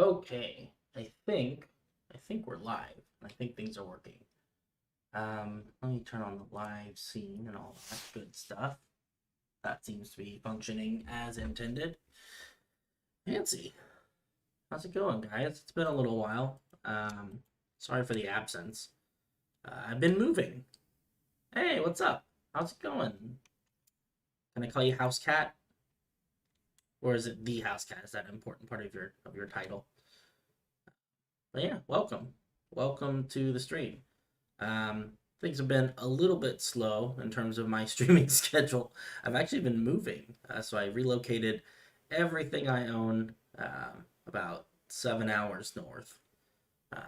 Okay, I think we're live. I think things are working. Let me turn on the live scene and all that good stuff. That seems to be functioning as intended. Fancy. How's it going, guys? It's been a little while. Sorry for the absence. I've been moving. Hey, what's up? How's it going? Can I call you House Cat, or is it the House Cat? Is that an important part of your title? But yeah, welcome to the stream. Things have been a little bit slow in terms of my streaming schedule. I've actually been moving, so I relocated everything I own about 7 hours north.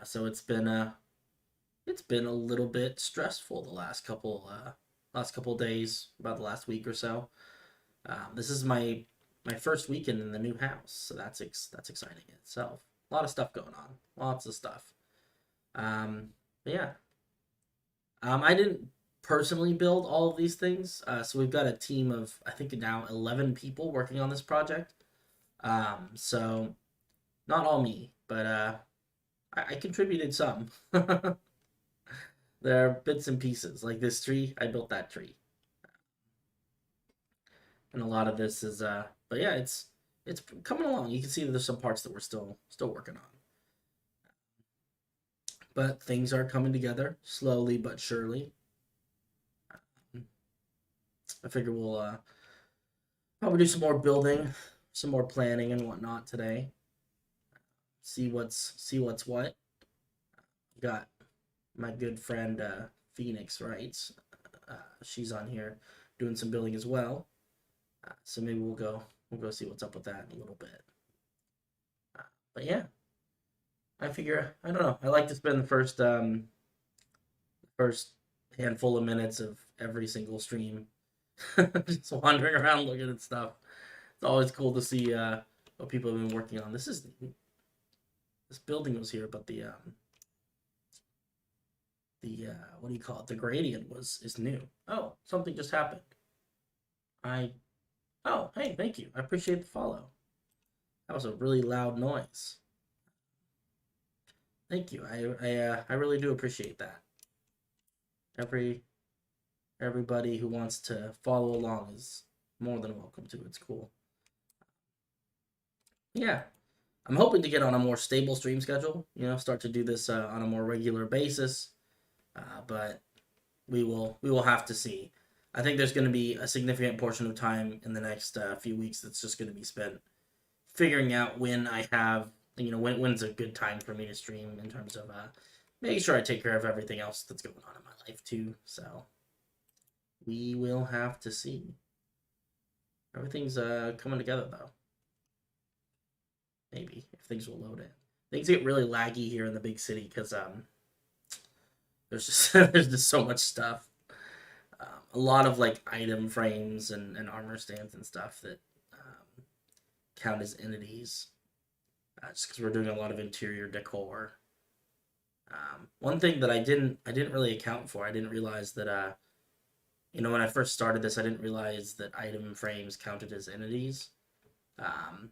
So it's been a little bit stressful the last couple days, about the last week or so. This is my first weekend in the new house, so that's exciting in itself. A lot of stuff going on, lots of stuff. But yeah, I didn't personally build all of these things, so we've got a team of I think now 11 people working on this project. So not all me, but I contributed some. There are bits and pieces like this tree. I built that tree, and a lot of this is but yeah, it's coming along. You can see that there's some parts that we're still working on, but things are coming together slowly but surely. I figure we'll probably do some more building, some more planning and whatnot today. See what's what. Got my good friend Phoenix writes. She's on here doing some building as well. So maybe we'll go see what's up with that in a little bit. But yeah, I figure I don't know. I like to spend the first handful of minutes of every single stream just wandering around looking at stuff. It's always cool to see what people have been working on. This building was here, but the what do you call it? The gradient is new. Oh, something just happened. I oh hey, thank you. I appreciate the follow. That was a really loud noise. Thank you. I really do appreciate that. Every Everybody who wants to follow along is more than welcome to. It's cool. Yeah, I'm hoping to get on a more stable stream schedule. Start to do this on a more regular basis. But we will have to see. I think there's going to be a significant portion of time in the next few weeks that's just going to be spent figuring out when I have when's a good time for me to stream in terms of making sure I take care of everything else that's going on in my life too. So we will have to see. Everything's coming together though. Maybe if things will load in. Things get really laggy here in the big city because there's just there's just so much stuff. A lot of like item frames and armor stands and stuff that count as entities. Just because we're doing a lot of interior decor. One thing that I didn't really account for. I didn't realize that when I first started this, I didn't realize that item frames counted as entities. Um,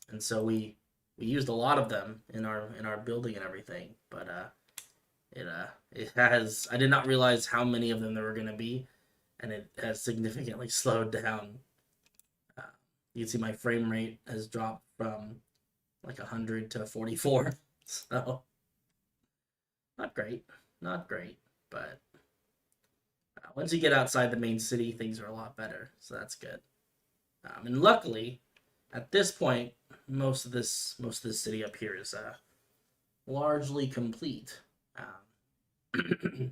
and so we used a lot of them in our building and everything, but it has I did not realize how many of them there were going to be, and it has significantly slowed down. Uh, you can see my frame rate has dropped from like 100 to 44, so not great, not great, but once you get outside the main city, things are a lot better, so that's good. And luckily, at this point, most of this city up here is largely complete. Um,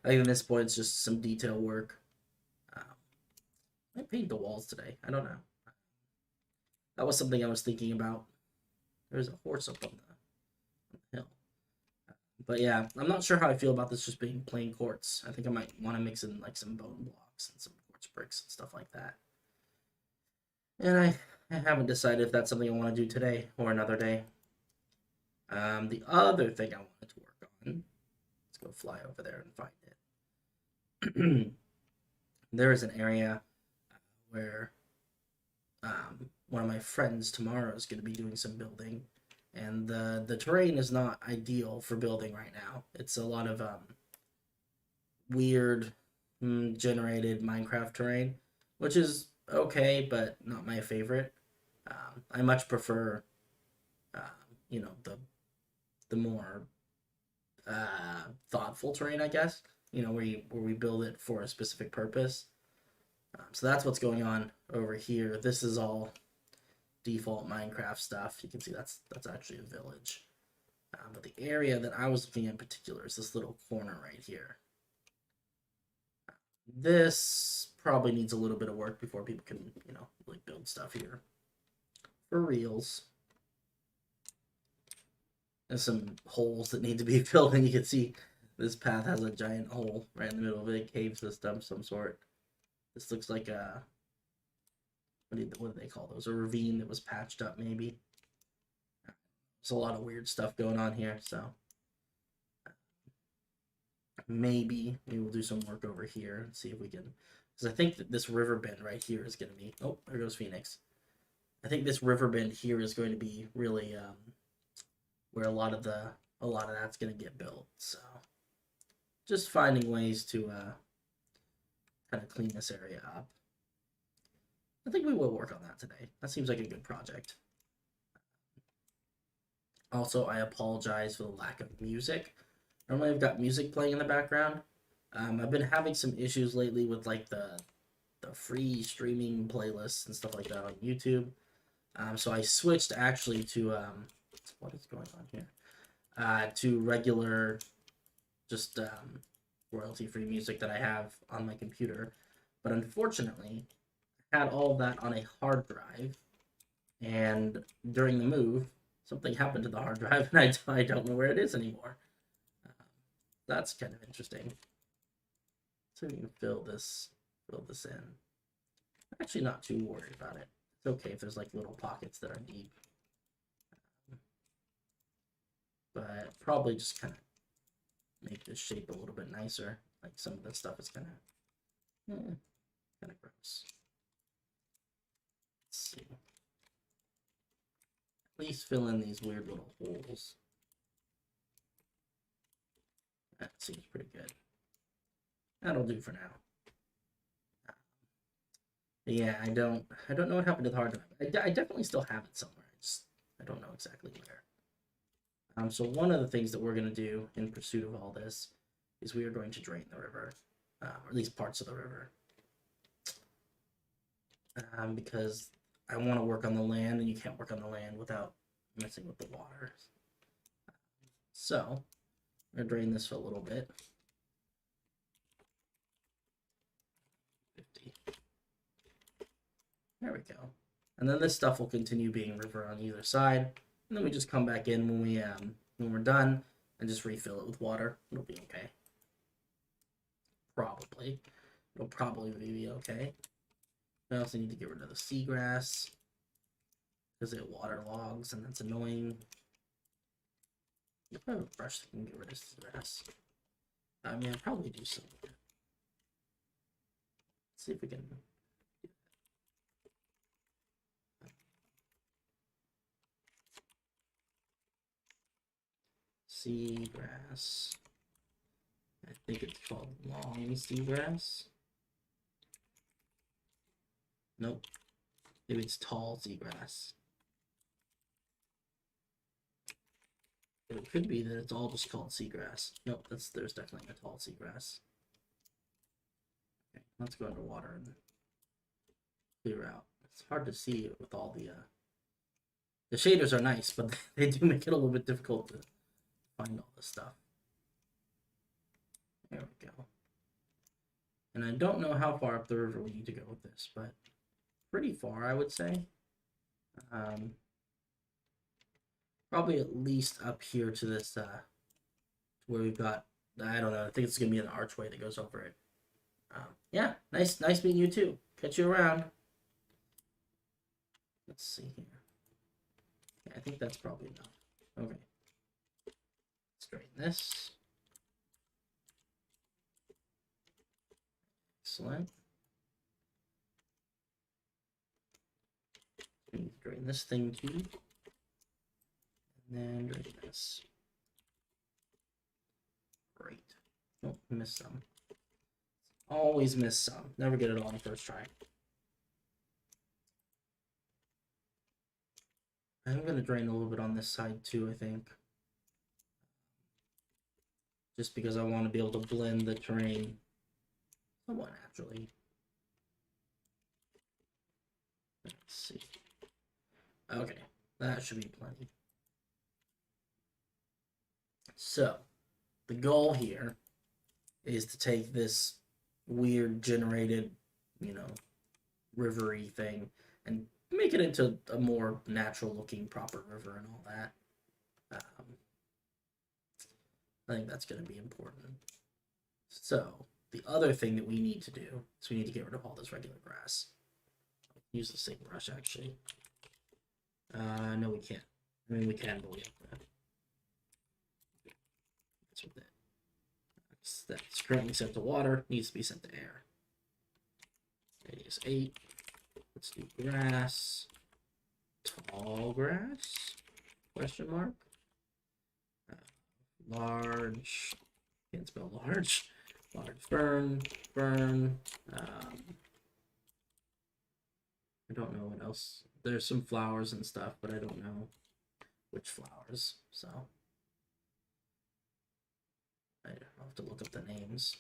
I think at this point it's just some detail work. Um, I paint the walls today. I don't know. That was something I was thinking about. There's a horse up on the hill. But yeah, I'm not sure how I feel about this just being plain quartz. I think I might want to mix in like some bone blocks and some quartz bricks and stuff like that. And I haven't decided if that's something I want to do today or another day. The other thing I wanted to work on, let's go fly over there and find it. There is an area where one of my friends tomorrow is going to be doing some building, and the terrain is not ideal for building right now. It's a lot of weird generated Minecraft terrain, which is okay, but not my favorite. I much prefer, you know, the more thoughtful terrain, I guess. You know, where we build it for a specific purpose. So that's what's going on over here. This is all default Minecraft stuff. You can see that's actually a village. But the area that I was looking at in particular is this little corner right here. This probably needs a little bit of work before people can, you know, like build stuff here. For reals. There's some holes that need to be filled, and you can see this path has a giant hole right in the middle of it, a cave system of some sort. This looks like a, what do they call those? A ravine that was patched up, maybe. There's a lot of weird stuff going on here, so maybe we will do some work over here and see if we can, because I think that this river bend right here is going to be, oh, there goes Phoenix. I think this river bend here is going to be really where a lot of that's going to get built. So just finding ways to kind of clean this area up. I think we will work on that today. That seems like a good project. Also, I apologize for the lack of music. Normally I've got music playing in the background. I've been having some issues lately with like the free streaming playlists and stuff like that on YouTube. So I switched actually to what is going on here? To regular, just royalty-free music that I have on my computer. But unfortunately, I had all of that on a hard drive, and during the move, something happened to the hard drive, and I don't know where it is anymore. That's kind of interesting. So we can fill this in. I'm actually not too worried about it. It's okay if there's like little pockets that are deep. But probably just kind of make this shape a little bit nicer. Like some of this stuff is kind of gross. Let's see. At least fill in these weird little holes. That seems pretty good. That'll do for now. Yeah, I don't know what happened to the hard drive. I definitely still have it somewhere. I don't know exactly where. So one of the things that we're going to do in pursuit of all this is we are going to drain the river, or at least parts of the river, because I want to work on the land, and you can't work on the land without messing with the water. So we're going to drain this for a little bit. 50. There we go. And then this stuff will continue being river on either side. And then we just come back in when we're done and just refill it with water. It'll be okay. Probably. It'll probably be okay. I also need to get rid of the seagrass because it waterlogs and that's annoying. If I have a brush that can get rid of seagrass. I mean, I'll probably do some. Let's see if we can. Seagrass. I think it's called long seagrass. Nope. Maybe it's tall seagrass. It could be that it's all just called seagrass. Nope, there's definitely a tall seagrass. Okay, let's go underwater and clear out. It's hard to see it with all the shaders are nice, but they do make it a little bit difficult to find all this stuff. There we go. And I don't know how far up the river we need to go with this, but pretty far, I would say. Probably at least up here to this, where we've got, I don't know, I think it's going to be an archway that goes over it. Yeah, nice meeting you too. Catch you around. Let's see here. Yeah, I think that's probably enough. Okay. Straighten this. Excellent. Drain this thing too. And then drain this. Great. Oh, missed some. Always miss some. Never get it all on first try. I'm going to drain a little bit on this side too, I think. Just because I want to be able to blend the terrain somewhat naturally. Let's see. Okay, that should be plenty. So, the goal here is to take this weird generated, rivery thing and make it into a more natural looking proper river and all that. I think that's going to be important. So the other thing that we need to do is we need to get rid of all this regular grass. Use the same brush actually. No, we can't. I mean, we can, but we have to. That's what that's currently set to water, needs to be sent to air. Radius 8. Let's do grass. Tall grass? Question mark. Large. Can't spell large. Large fern. Fern. I don't know what else. There's some flowers and stuff, but I don't know which flowers. So I'll have to look up the names.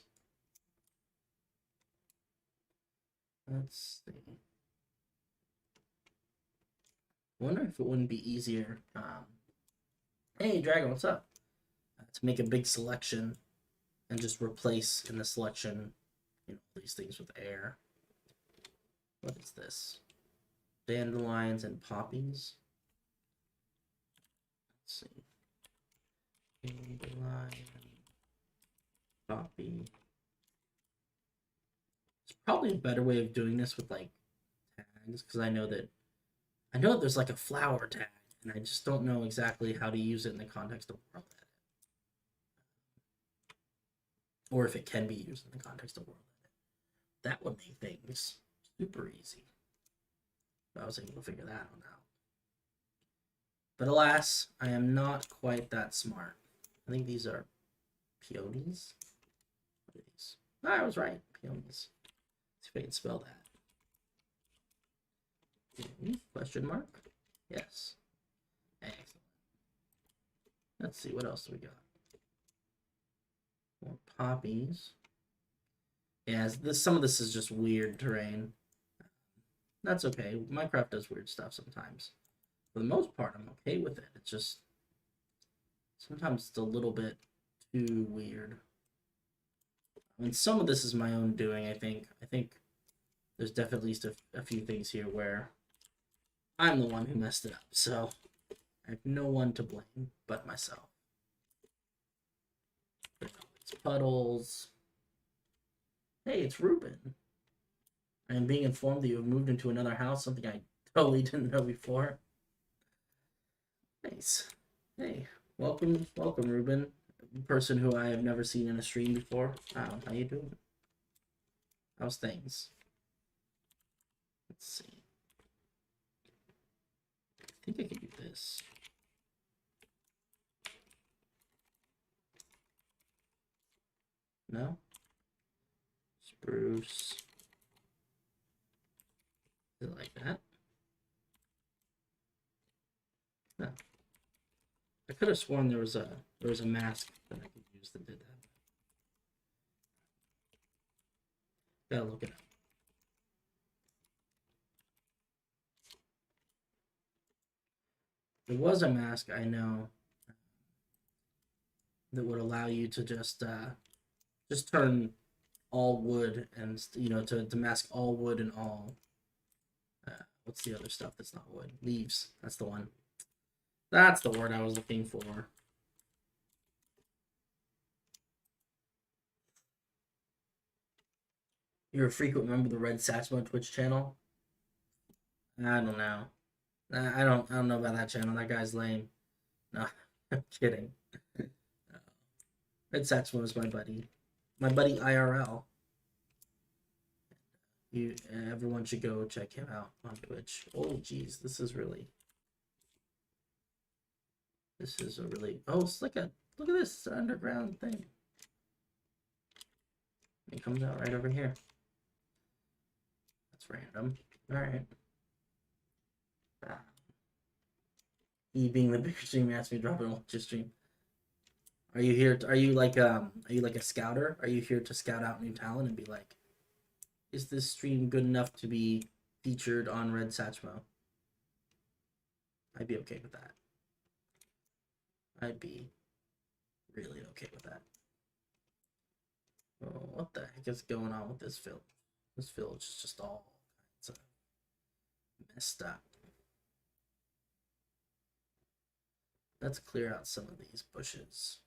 Let's see. I wonder if it wouldn't be easier. Hey, Dragon, what's up? To make a big selection and just replace in the selection, these things with air. What is this? Dandelions and poppies. Let's see. Dandelion, poppy. It's probably a better way of doing this with like tags, because I know that there's like a flower tag, and I just don't know exactly how to use it in the context of world edit. Or if it can be used in the context of world edit. That would make things super easy. I was able to figure that one out. But alas, I am not quite that smart. I think these are peonies. What are these? I was right. Peonies. Let's see if I can spell that. Question mark? Yes. Excellent. Let's see, what else do we got? More poppies. Yeah, some of this is just weird terrain. That's okay. Minecraft does weird stuff sometimes. For the most part, I'm okay with it. It's just sometimes it's a little bit too weird. I mean, some of this is my own doing, I think. I think there's definitely at least a few things here where I'm the one who messed it up, so I have no one to blame but myself. It's puddles. Hey, it's Ruben. I am being informed that you have moved into another house, something I totally didn't know before. Nice. Hey, welcome, Ruben. A person who I have never seen in a stream before. How you doing? How's things? Let's see. I think I can do this. No? Spruce. Is it like that? No. I could have sworn there was a mask that I could use that did that. Gotta look it up. There was a mask I know that would allow you to just turn all wood and to mask all wood and all what's the other stuff that's not wood? Leaves. That's the one. That's the word I was looking for. You're a frequent member of the Red Satchmo Twitch channel? I don't know. I don't know about that channel. That guy's lame. No, I'm kidding. Red Satchmo is my buddy. My buddy IRL. Everyone should go check him out on Twitch. Oh, geez, this is a really. Oh, it's like a look at this underground thing. It comes out right over here. That's random. All right. He being the big stream asked me to drop it on your stream. Are you here? Are you like a scouter? Are you here to scout out new talent and be like, is this stream good enough to be featured on Red Satchmo? I'd be okay with that. I'd be really okay with that. Oh, what the heck is going on with this village? This village is just all kinds of messed up. Let's clear out some of these bushes.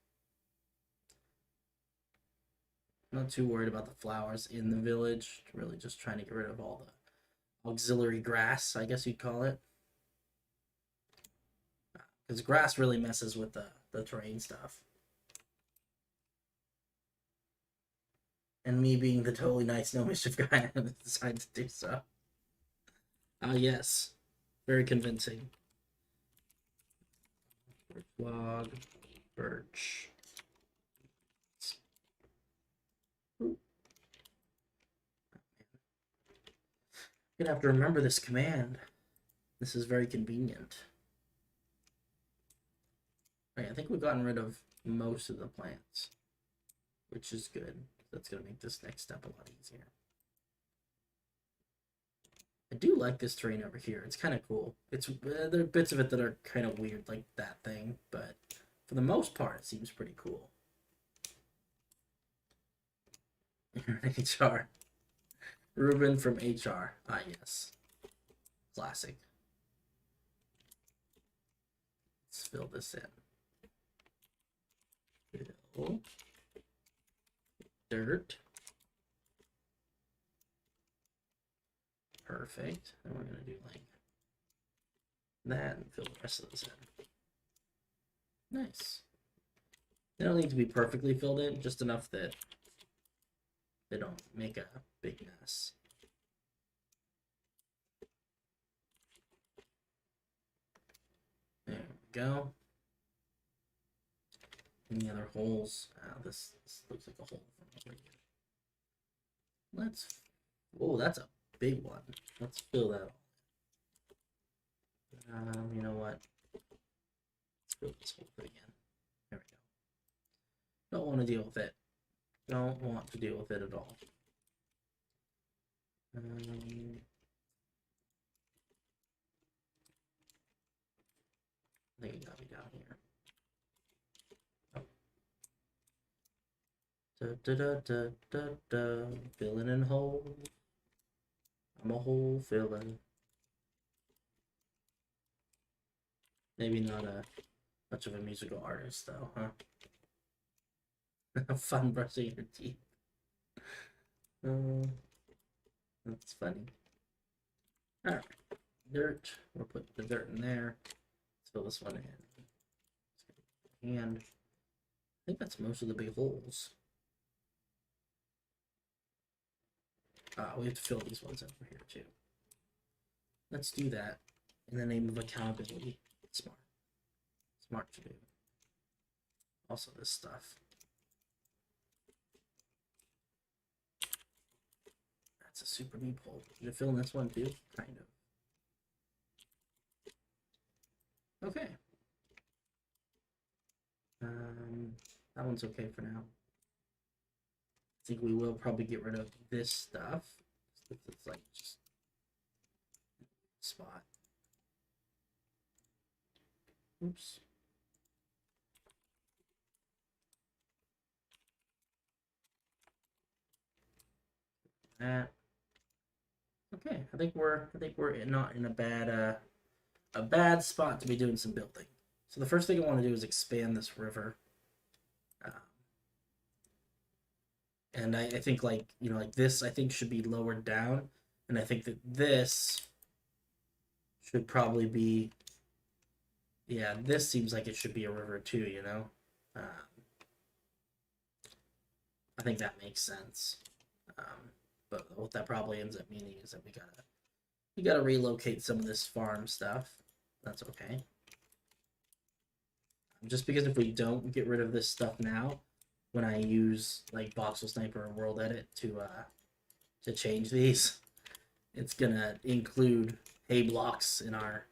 I'm not too worried about the flowers in the village. Really just trying to get rid of all the auxiliary grass, I guess you'd call it. Because grass really messes with the terrain stuff. And me being the totally nice, no mischief guy, I decided to do so. Yes. Very convincing. Log, birch. I'm gonna have to remember this command. This is very convenient. Okay, I think we've gotten rid of most of the plants, which is good. That's gonna make this next step a lot easier. I do like this terrain over here. It's kind of cool. There are bits of it that are kind of weird, like that thing, but for the most part, it seems pretty cool. HR. Ruben from HR. Ah, yes. Classic. Let's fill this in. Fill. Dirt. Perfect. And we're going to do like that and fill the rest of this in. Nice. They don't need to be perfectly filled in, just enough that they don't make a big mess. There we go. Any other holes? This looks like a hole from over here. Oh, that's a big one. Let's fill that all. You know what? Let's fill this whole thing in. There we go. Don't want to deal with it. Don't want to deal with it at all. I think it got me down here. Oh. Filling in holes. I'm a hole filler. Maybe not much of a musical artist though, huh? Have fun brushing your teeth. That's funny. Alright. Dirt. We'll put the dirt in there. Let's fill this one in. And I think that's most of the big holes. We have to fill these ones over here too. Let's do that in the name of accountability. Smart. Smart to do. Also this stuff. That's a super deep hole. Did it fill in this one too? Kind of. Okay. That one's okay for now. I think we will probably get rid of this stuff. It's like just spot. Oops. That. Okay, I think we're not in a bad spot to be doing some building. So the first thing I want to do is expand this river. And I think like, like this, I think should be lowered down. And I think that this should probably be, yeah, this seems like it should be a river too, I think that makes sense. But what that probably ends up meaning is that we gotta relocate some of this farm stuff. That's okay. Just because if we don't get rid of this stuff now, when I use like Voxel Sniper or World Edit to change these, it's gonna include hay blocks in our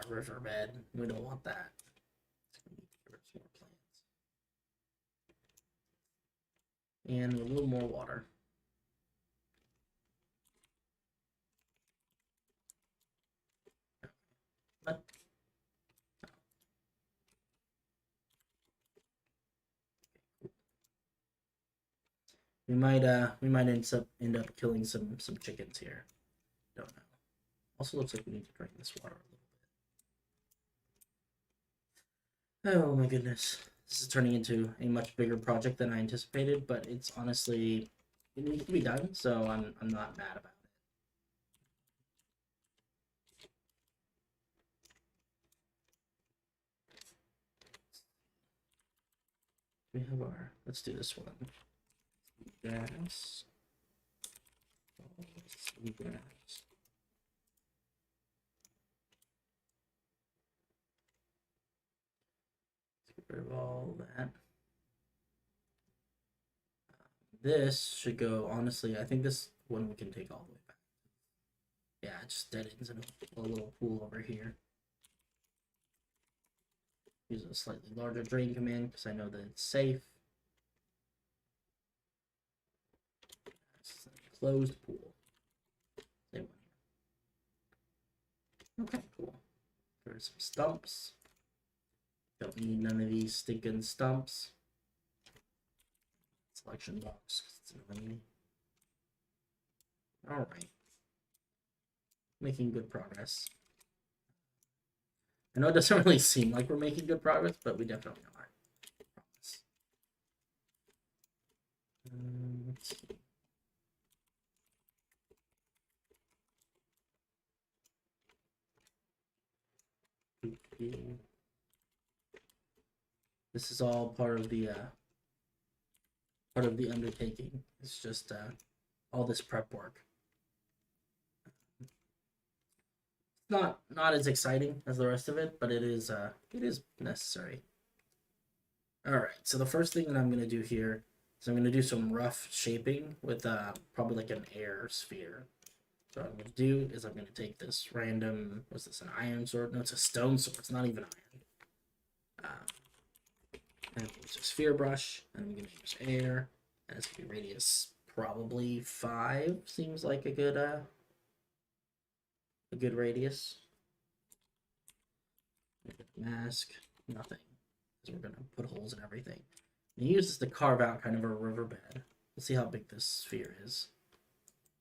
riverbed. We don't want that. More plants. And a little more water. But we might end up killing some chickens here. Don't know. Also looks like we need to drain this water a little bit. Oh my goodness. This is turning into a much bigger project than I anticipated, but it's honestly, it needs to be done, so I'm not mad about it. We have our, let's do this one. Grass. Grass. Get rid of all that. This should go, honestly, I think this one we can take all the way back. Yeah, it just dead ends in a little pool over here. Use a slightly larger drain command because I know that it's safe. It's a closed pool. Same one here. Okay, cool. There's some stumps. Don't need none of these stinking stumps. Selection box. Alright. Making good progress. I know it doesn't really seem like we're making good progress, but we definitely are. Let's see. This is all part of the undertaking. It's just all this prep work. Not as exciting as the rest of it, but it is necessary. All right, so the first thing that I'm gonna do here is I'm gonna do some rough shaping with probably like an air sphere. So what I'm gonna do is I'm gonna take this random, what's this, an iron sword? No, it's a stone sword. It's not even iron. And it's a sphere brush, and I'm gonna use air, and it's gonna be radius probably 5. Seems like a good radius. Mask, nothing, because we're gonna put holes in everything. And use this to carve out kind of a riverbed. We'll see how big this sphere is.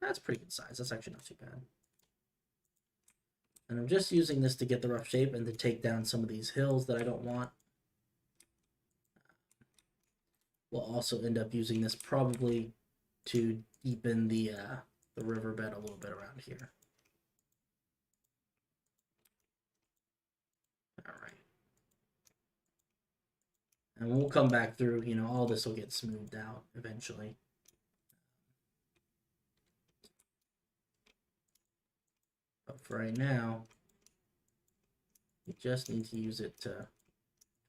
That's pretty good size. That's actually not too bad. And I'm just using this to get the rough shape and to take down some of these hills that I don't want. We'll also end up using this probably to deepen the riverbed a little bit around here. All right. And we'll come back through, you know, all this will get smoothed out eventually. But for right now, you just need to use it to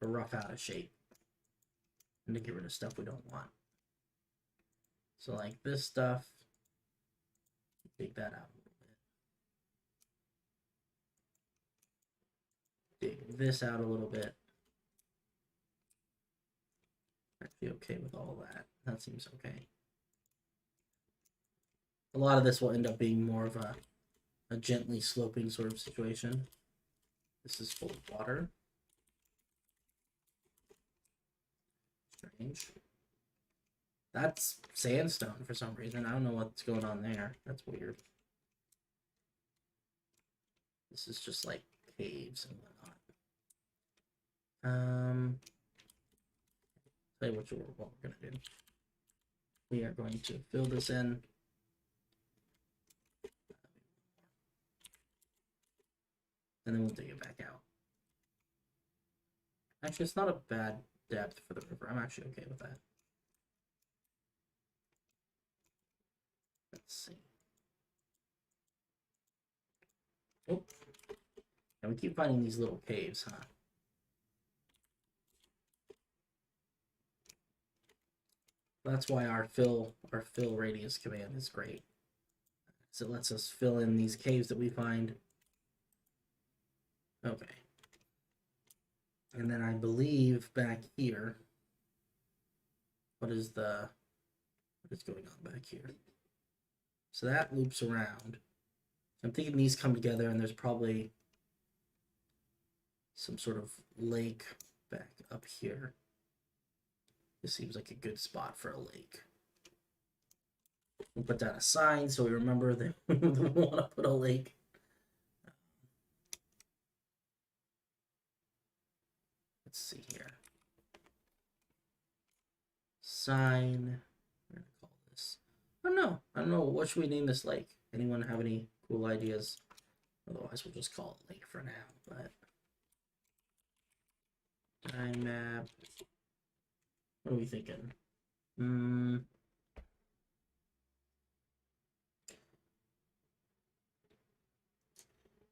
rough out a shape and to get rid of stuff we don't want. So like this stuff, dig that out a little bit. Dig this out a little bit. Actually okay with all that. That seems okay. A lot of this will end up being more of a gently sloping sort of situation. This is full of water. Strange. That's sandstone for some reason. I don't know what's going on there. That's weird. This is just like caves and whatnot. Tell you what we're gonna do. We are going to fill this in. And then we'll dig it back out. Actually, it's not a bad depth for the river. I'm actually okay with that. Let's see. Oh, and we keep finding these little caves, huh? That's why our fill radius command is great. So it lets us fill in these caves that we find. Okay. And then I believe back here, what is going on back here? So that loops around. I'm thinking these come together and there's probably some sort of lake back up here. This seems like a good spot for a lake. We'll put down a sign so we remember that we want to put a lake. Let's see here. Sign. What do I call this? I don't know. What should we name this lake? Anyone have any cool ideas? Otherwise, we'll just call it lake for now. But time map. What are we thinking?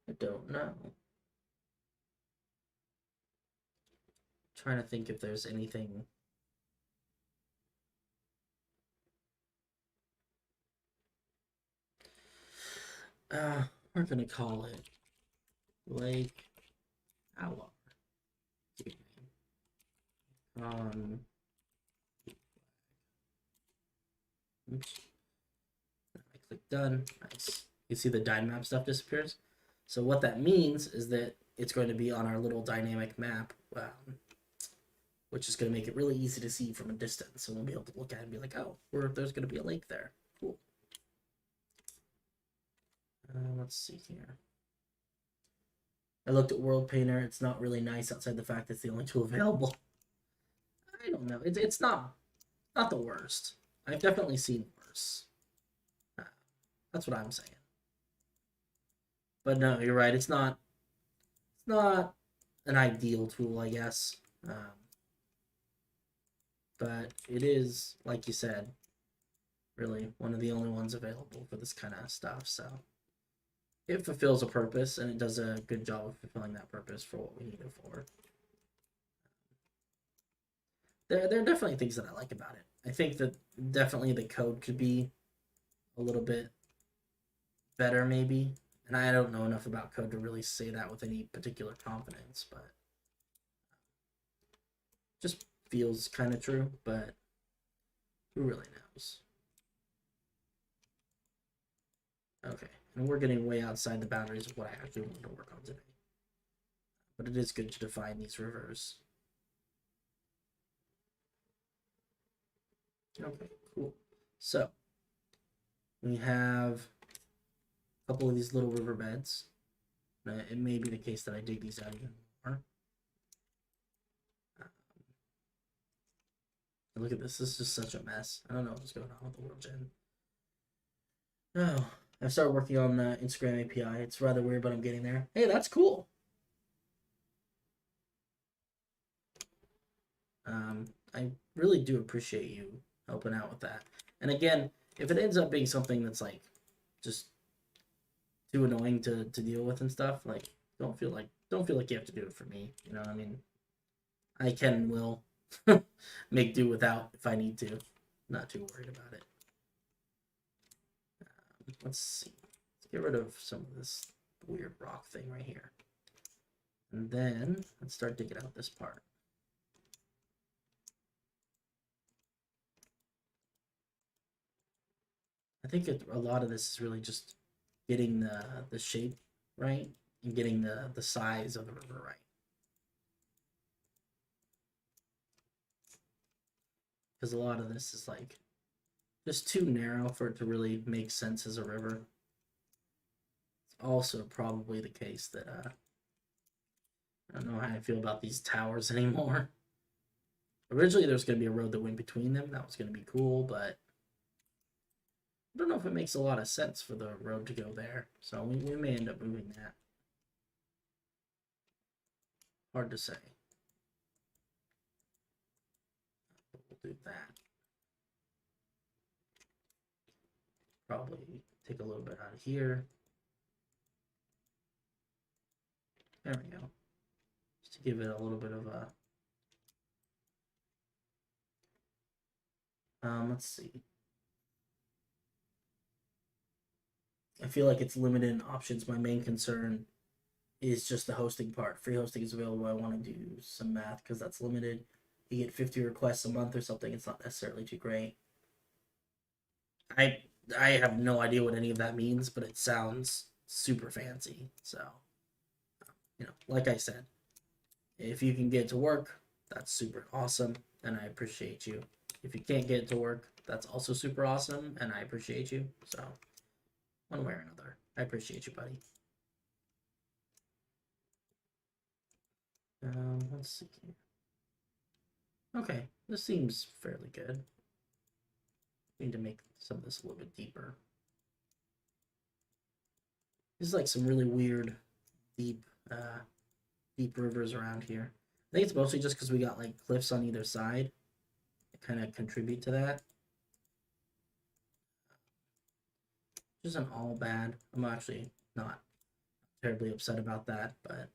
I don't know. Trying to think if there's anything. We're gonna call it Lake Alar. Oops. I click done. Nice. You see the dynamap stuff disappears. So what that means is that it's going to be on our little dynamic map, which is going to make it really easy to see from a distance. So we'll be able to look at it and be like, oh, there's going to be a lake there. Cool. Let's see here. I looked at World Painter. It's not really nice outside the fact that it's the only tool available. I don't know. It's not the worst. I've definitely seen worse. That's what I'm saying. But no, you're right. It's not an ideal tool, I guess. But it is, like you said, really one of the only ones available for this kind of stuff. So it fulfills a purpose, and it does a good job of fulfilling that purpose for what we need it for. There are definitely things that I like about it. I think that definitely the code could be a little bit better, maybe. And I don't know enough about code to really say that with any particular confidence, but just feels kind of true, but who really knows? Okay, and we're getting way outside the boundaries of what I actually wanted to work on today. But it is good to define these rivers. Okay, cool. So we have a couple of these little riverbeds. It may be the case that I dig these out even more. Look at this. This is just such a mess. I don't know what's going on with the world gen. Oh, I started working on the Instagram API. It's rather weird, but I'm getting there. Hey, that's cool. I really do appreciate you helping out with that. And again, if it ends up being something that's like just too annoying to deal with and stuff, like don't feel like you have to do it for me. You know what I mean? I can and will make do without if I need to. Not too worried about it. Let's see. Let's get rid of some of this weird rock thing right here. And then let's start digging out this part. I think a lot of this is really just getting the shape right and getting the size of the river right. Because a lot of this is like just too narrow for it to really make sense as a river. It's also probably the case that I don't know how I feel about these towers anymore. Originally there was going to be a road that went between them. That was going to be cool, but I don't know if it makes a lot of sense for the road to go there. So we may end up moving that. Hard to say. But we'll do that. Probably take a little bit out of here. There we go. Just to give it a little bit of a... let's see. I feel like it's limited in options. My main concern is just the hosting part. Free hosting is available. I want to do some math because that's limited. You get 50 requests a month or something. It's not necessarily too great. I have no idea what any of that means, but it sounds super fancy. So, like I said, if you can get to work, that's super awesome, and I appreciate you. If you can't get to work, that's also super awesome, and I appreciate you. So, one way or another, I appreciate you, buddy. Let's see here. Okay, this seems fairly good. Need to make some of this a little bit deeper. There's like some really weird, deep rivers around here. I think it's mostly just because we got like cliffs on either side. It kind of contribute to that. Which isn't all bad. I'm actually not terribly upset about that, but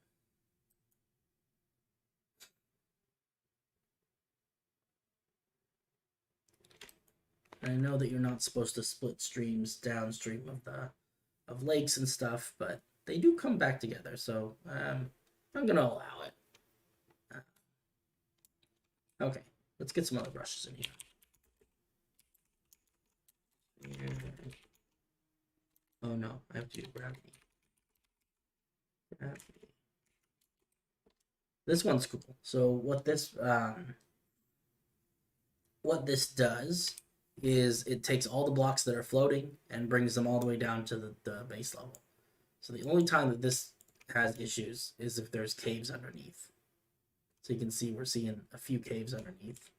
I know that you're not supposed to split streams downstream of lakes and stuff, but they do come back together, so I'm gonna allow it. Okay, let's get some other brushes in here. Oh no, I have to do gravity. This one's cool. So what this does is it takes all the blocks that are floating and brings them all the way down to the base level. So the only time that this has issues is if there's caves underneath. So you can see we're seeing a few caves underneath.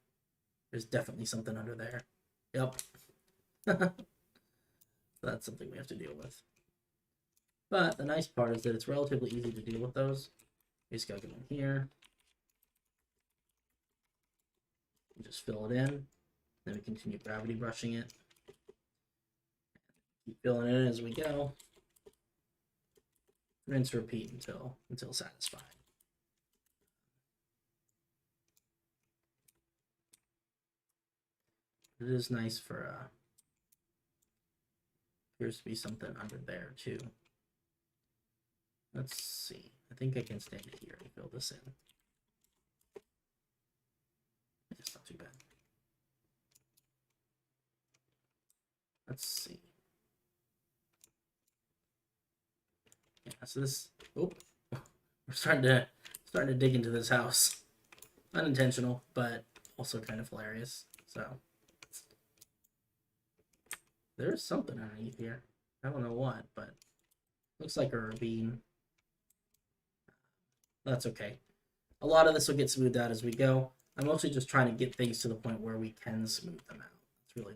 There's definitely something under there. Yep. That's something we have to deal with. But the nice part is that it's relatively easy to deal with those. You just gotta go in here. And just fill it in. Then we continue gravity brushing it. Keep filling it in as we go. Rinse, repeat until satisfied. It is nice for appears to be something under there too. Let's see. I think I can stand here and fill this in. It's not too bad. Let's see. Yeah, so this. Oh, we're starting to dig into this house. Unintentional, but also kind of hilarious. So there's something underneath here. I don't know what, but looks like a ravine. That's okay. A lot of this will get smoothed out as we go. I'm mostly just trying to get things to the point where we can smooth them out. That's really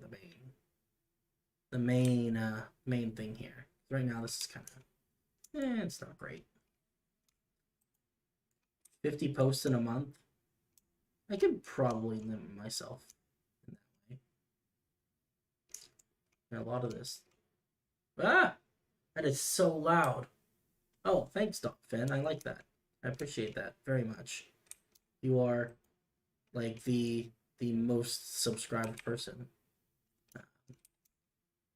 the main thing here. Right now, this is kind of, it's not great. 50 posts in a month. I could probably limit myself in that way. And a lot of this. Ah! That is so loud. Oh, thanks, Doc Finn. I like that. I appreciate that very much. You are like the most subscribed person.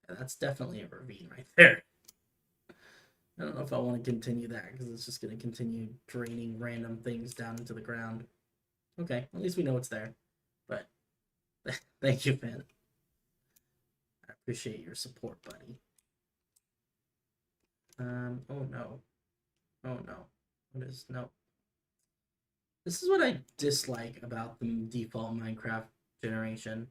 That's definitely a ravine right there. I don't know if I want to continue that because it's just going to continue draining random things down into the ground. Okay, at least we know it's there. But thank you, Finn. I appreciate your support, buddy. Oh no. Oh no. What is no? This is what I dislike about the default Minecraft generation.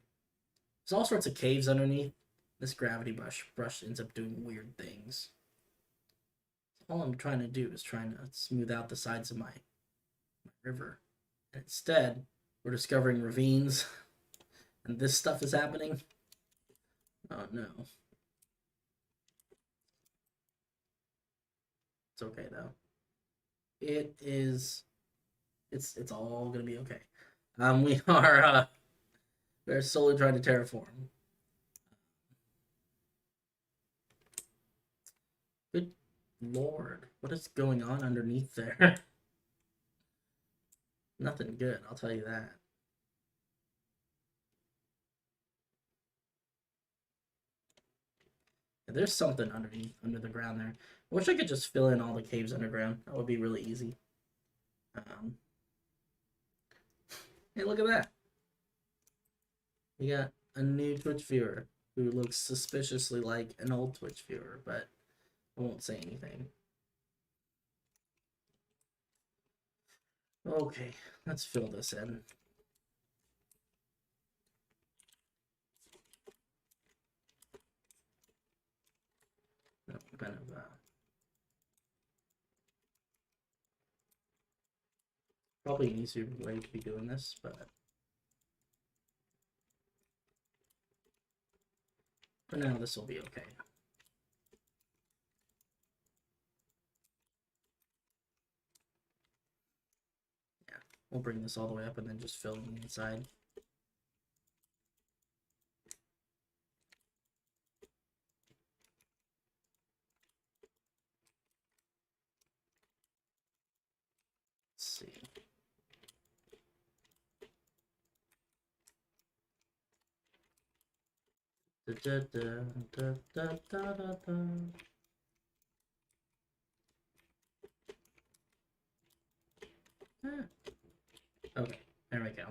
There's all sorts of caves underneath. This gravity brush ends up doing weird things. All I'm trying to do is trying to smooth out the sides of my river. And instead, we're discovering ravines, and this stuff is happening. Oh no. It's okay though. It is. It's all gonna be okay. We're slowly trying to terraform. Good lord. What is going on underneath there? Nothing good, I'll tell you that. Yeah, there's something underneath, under the ground there. I wish I could just fill in all the caves underground. That would be really easy. Hey, look at that. We got a new Twitch viewer who looks suspiciously like an old Twitch viewer, but I won't say anything. Okay, let's fill this in. Kind of probably an easier way to be doing this, but for now this will be okay. Yeah, we'll bring this all the way up and then just fill in the inside. Let's see. Okay, there we go.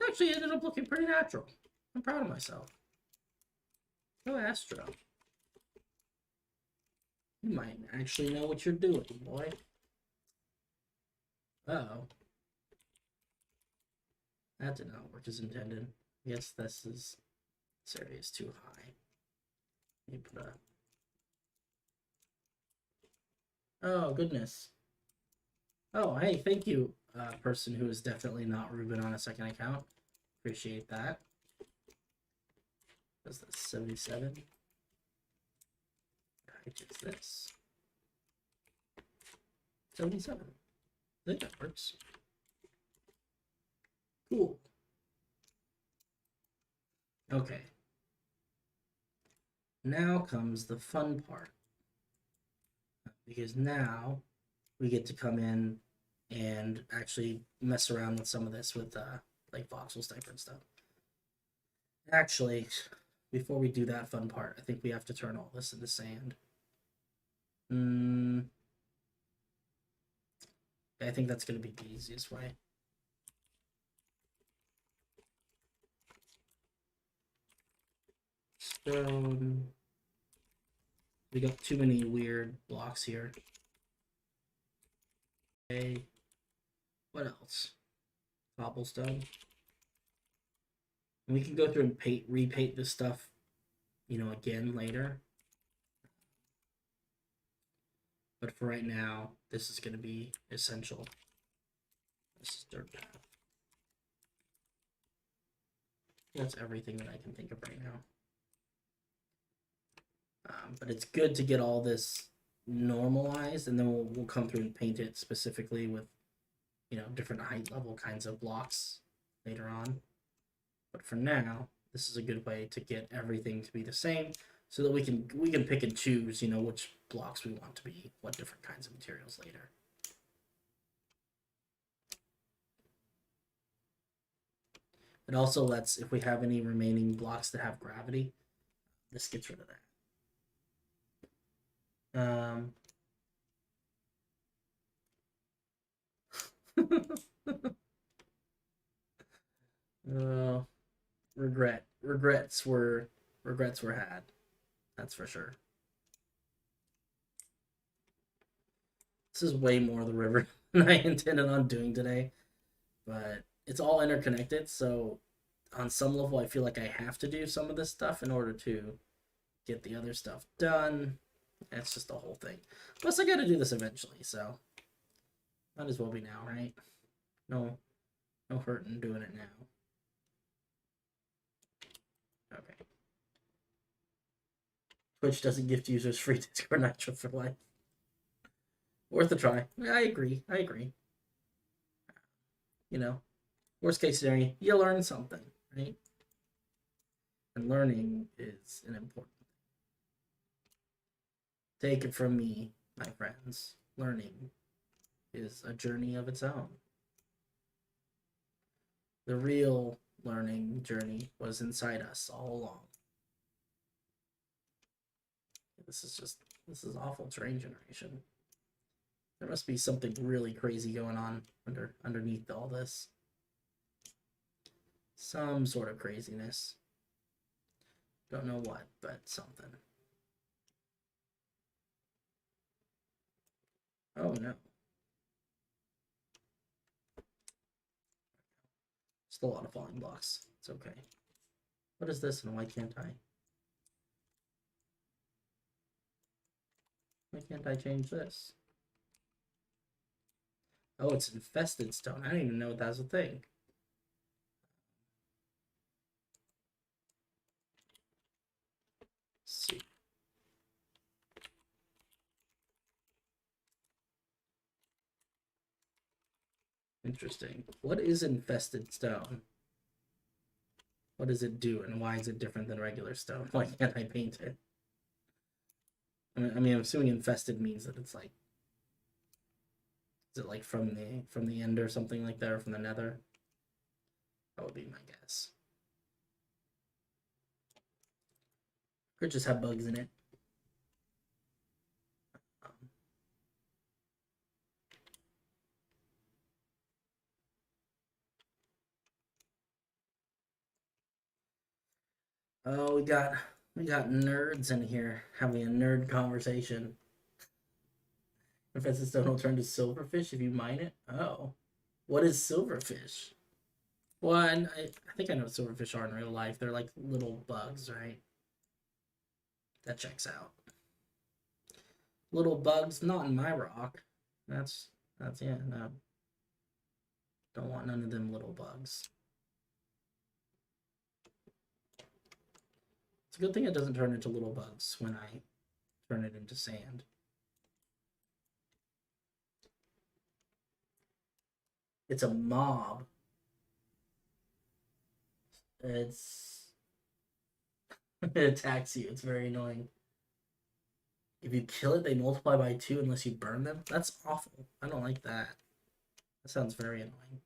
Actually ended up looking pretty natural. I'm proud of myself. Go Astro. You might actually know what you're doing, boy. Uh-oh. That did not work as intended. I guess this area is too high. Let me put a... Oh, goodness. Oh, hey, thank you, person who is definitely not Ruben on a second account. Appreciate that. What's that, 77? Height is this. 77. I think that works. Cool. Okay. Now comes the fun part. Because now we get to come in and actually mess around with some of this with like voxel sniper and stuff. Actually, before we do that fun part, I think we have to turn all this into sand. I think that's going to be the easiest way. Stone. We got too many weird blocks here. Okay. What else? Cobblestone. And we can go through and repaint this stuff, you know, again later. But for right now, this is going to be essential. This is dirt path. That's everything that I can think of right now. But it's good to get all this normalized, and then we'll come through and paint it specifically with, you know, different height level kinds of blocks later on. But for now, this is a good way to get everything to be the same, so that we can pick and choose, you know, which blocks we want to be what different kinds of materials later. It also lets, if we have any remaining blocks that have gravity, this gets rid of that. Regrets were had. That's for sure. This is way more the river than I intended on doing today, but it's all interconnected, so on some level I feel like I have to do some of this stuff in order to get the other stuff done. It's just the whole thing. Plus I gotta do this eventually, so might as well be now, right? No hurt in doing it now. Okay. Twitch doesn't gift users free Discord Nitro for life. Worth a try. I agree. You know, worst case scenario, you learn something, right? And learning is an important thing. Take it from me, my friends. Learning is a journey of its own. The real learning journey was inside us all along. This is awful terrain generation. There must be something really crazy going on underneath all this. Some sort of craziness. Don't know what, but something. Oh no. Still a lot of falling blocks. It's okay. What is this and why can't I? Why can't I change this? Oh, it's infested stone. I didn't even know that was a thing. Let's see. Interesting. What is infested stone? What does it do and why is it different than regular stone? Why can't I paint it? I mean, I'm assuming infested means that it's like, is it like from the end or something like that, or from the nether? That would be my guess. Could just have bugs in it. Oh, we got nerds in here having a nerd conversation. Infested stone will turn to silverfish if you mine it. Oh, what is silverfish? Well, I think I know what silverfish are in real life. They're like little bugs, right? That checks out. Little bugs, not in my rock. That's yeah, no. Don't want none of them little bugs. It's a good thing it doesn't turn into little bugs when I turn it into sand. It's a mob. It attacks you. It's very annoying. If you kill it, they multiply by 2 unless you burn them. That's awful. I don't like that. That sounds very annoying.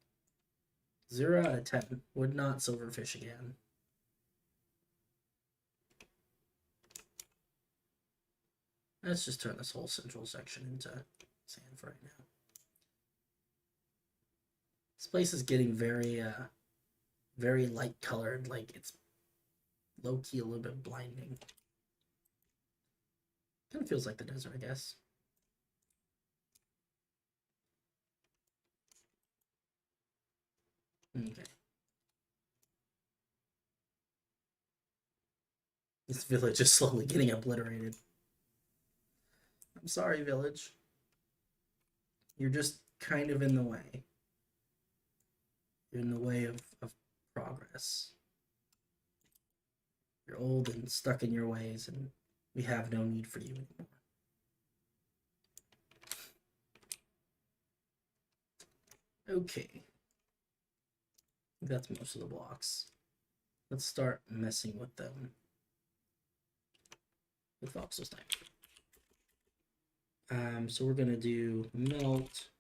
0 out of 10. Would not silverfish again. Let's just turn this whole central section into sand for right now. This place is getting very light colored, like it's low-key a little bit blinding. Kind of feels like the desert, I guess. Okay. This village is slowly getting obliterated. I'm sorry, village. You're just kind of in the way. You're in the way of progress. You're old and stuck in your ways, and we have no need for you anymore. Okay. That's most of the blocks. Let's start messing with them with voxels type. So we're gonna do melt.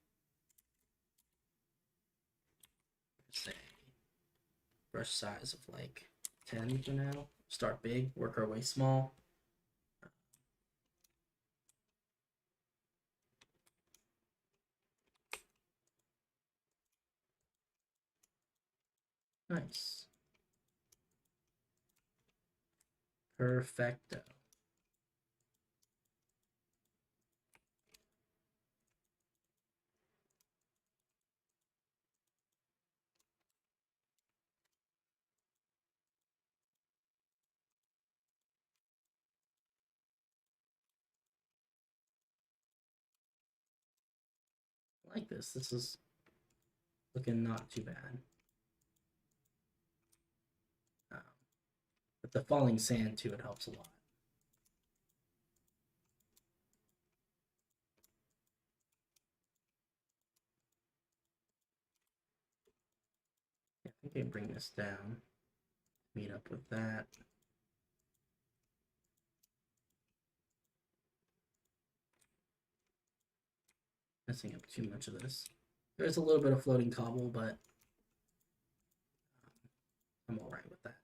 Say brush size of like 10 for now. Start big, work our way small. Nice. Perfecto. I like this. This is looking not too bad. But the falling sand too, it helps a lot. I think I can bring this down. Meet up with that. messing up too much of this. There's a little bit of floating cobble, but I'm all right with that.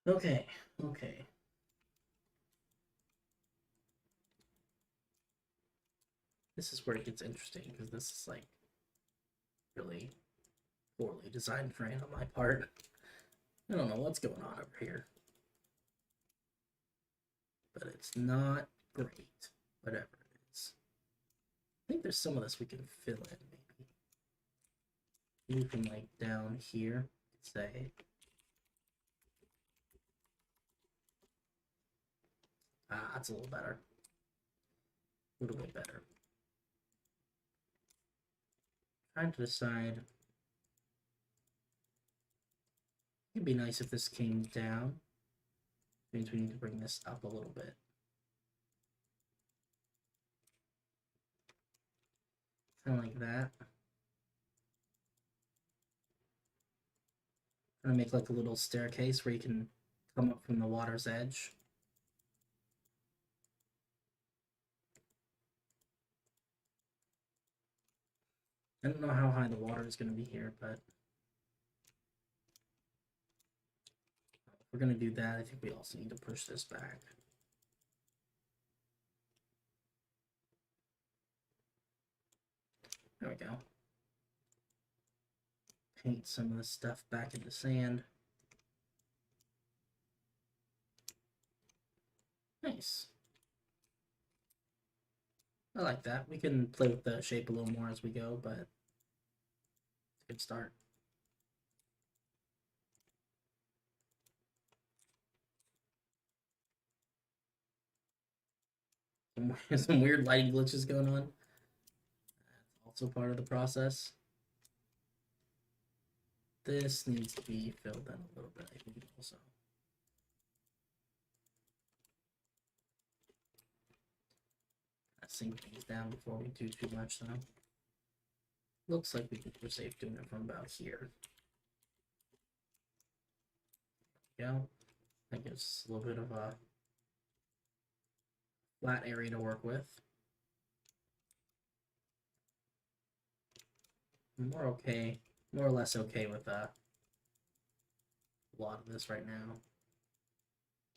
Okay, okay. This is where it gets interesting, because this is like really poorly designed frame on my part. I don't know what's going on over here. But it's not great, whatever it is. I think there's some of this we can fill in, maybe. Maybe from like down here, say. Ah, that's a little better. A little bit better. Trying to decide. It'd be nice if this came down. Means we need to bring this up a little bit. Kind of like that. I'm gonna make like a little staircase where you can come up from the water's edge. I don't know how high the water is gonna be here, but if we're gonna do that, I think we also need to push this back. There we go. Paint some of this stuff back into sand. Nice. I like that. We can play with the shape a little more as we go, but it's a good start. Some weird lighting glitches going on. That's also part of the process. This needs to be filled in a little bit, I think, also. Sink things down before we do too much, though. Looks like we're safe doing it from about here. Yeah, that gives us a little bit of a flat area to work with. We're okay, more or less okay with a lot of this right now.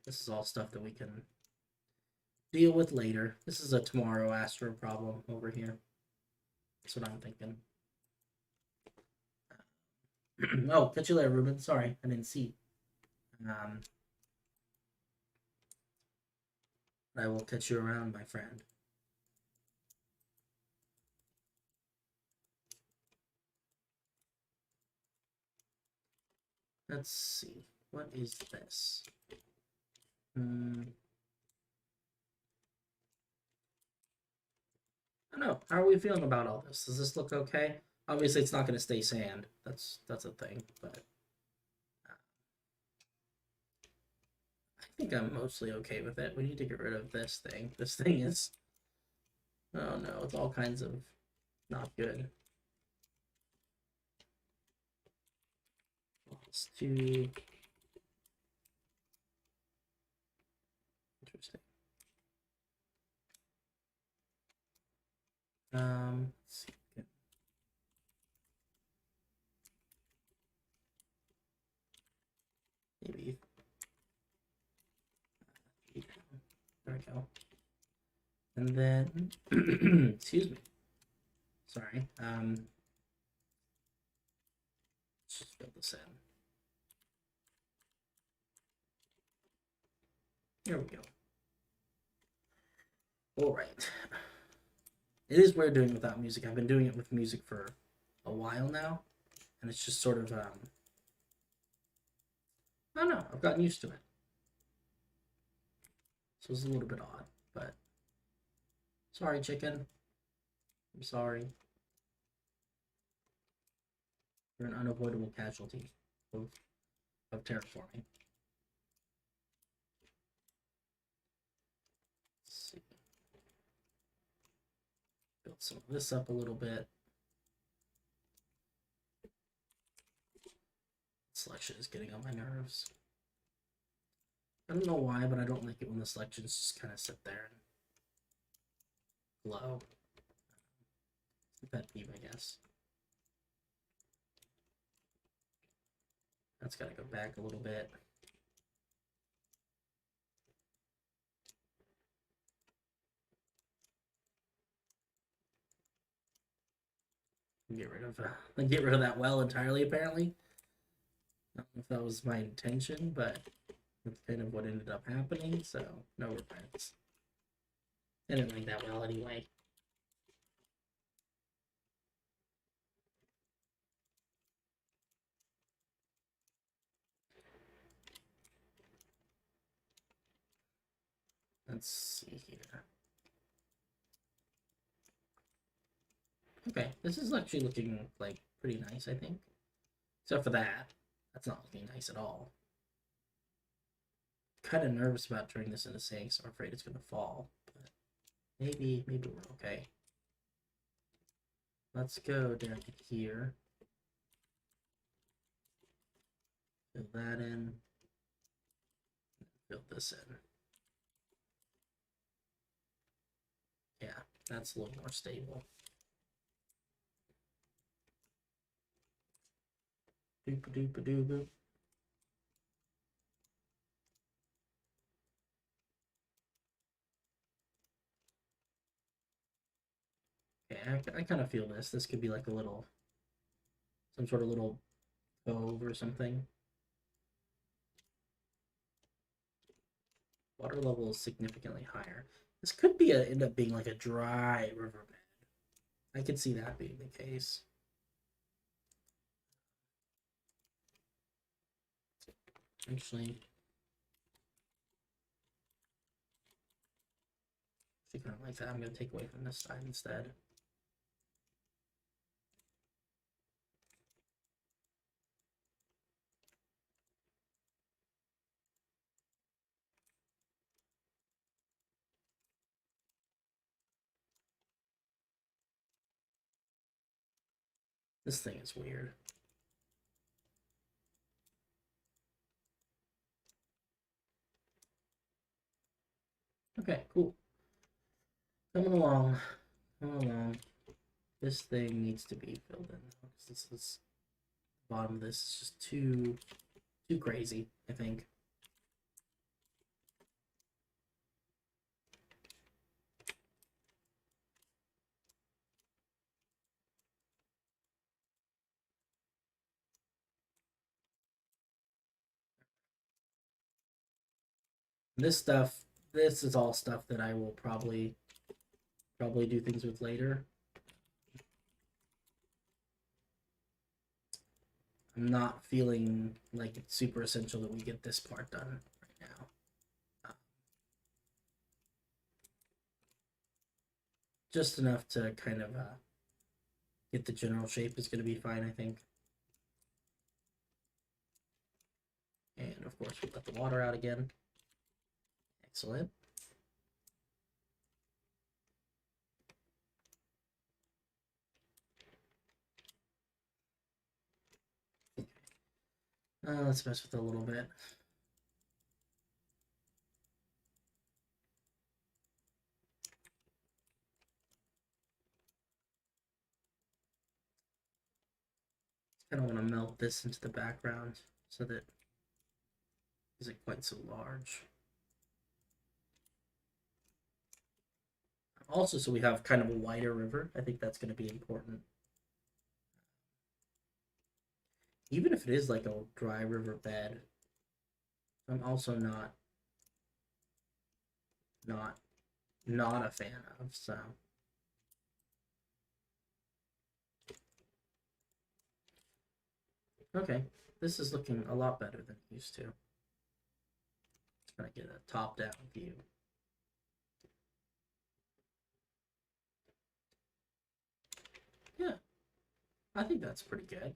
This is all stuff that we can deal with later. This is a tomorrow Astro problem over here. That's what I'm thinking. Oh, catch you later, Ruben. Sorry, I didn't see. I will catch you around, my friend. Let's see. What is this? I don't know. How are we feeling about all this? Does this look okay? Obviously, it's not going to stay sand. That's a thing, but I think I'm mostly okay with it. We need to get rid of this thing. This thing is, oh no, it's all kinds of not good. Let's do interesting. Let's see. Maybe. There we go. And then, excuse me. Sorry. Let's just fill this in. There we go. All right. It is weird doing it without music. I've been doing it with music for a while now, and it's just sort of, I don't know, I've gotten used to it. So it's a little bit odd, but sorry, chicken. I'm sorry. You're an unavoidable casualty of terraforming. Let's see. Build some of this up a little bit. selection is getting on my nerves. I don't know why, but I don't like it when the selections just kind of sit there and glow. It's a pet peeve, I guess. That's got to go back a little bit. Get rid of that well entirely, apparently. I don't know if that was my intention, but that's kind of what ended up happening, so no regrets. I didn't like that well anyway. Let's see here. Okay, this is actually looking like pretty nice, I think. Except for that. That's not looking nice at all. Kind of nervous about turning this into sand because I'm afraid it's gonna fall. But maybe we're okay. Let's go down here. Fill that in. Fill this in. Yeah, that's a little more stable. Doop-a-doop-a-doop-a. Okay, I kind of feel this. This could be like a little, some sort of little cove or something. Water level is significantly higher. This could be end up being like a dry riverbed. I could see that being the case. Actually, kind of like that. I'm going to take away from this side instead. This thing is weird. Okay, cool. Coming along. Coming along. This thing needs to be filled in because this is the bottom of this is just too crazy, I think. This is all stuff that I will probably do things with later. I'm not feeling like it's super essential that we get this part done right now. Just enough to kind of get the general shape is going to be fine, I think. And of course, we'll let the water out again. Excellent. Let's mess with it a little bit. I don't want to melt this into the background so that it isn't quite so large. Also, so we have kind of a wider river. I think that's going to be important. Even if it is like a dry river bed, I'm also not a fan of, so. Okay, this is looking a lot better than it used to. Just trying to get a top-down view. Yeah, I think that's pretty good.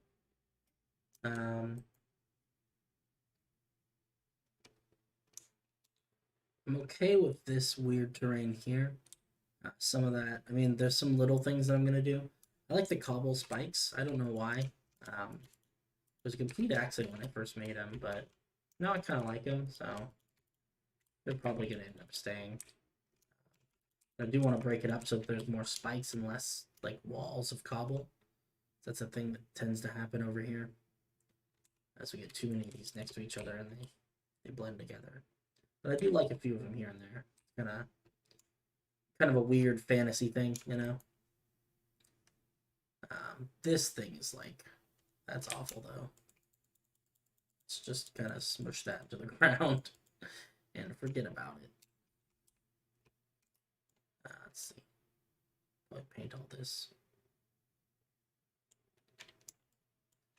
I'm okay with this weird terrain here. Some of that, I mean, there's some little things that I'm going to do. I like the cobble spikes. I don't know why. was a complete accident when I first made him, but now I kind of like him, so they're probably going to end up staying. I do want to break it up so that there's more spikes and less like walls of cobble. That's a thing that tends to happen over here as we get too many of these next to each other and they blend together. But I do like a few of them here and there. Kind of a weird fantasy thing, you know. This thing is like, that's awful though. Let's just kind of smush that to the ground and forget about it. Let's see. I'll paint all this.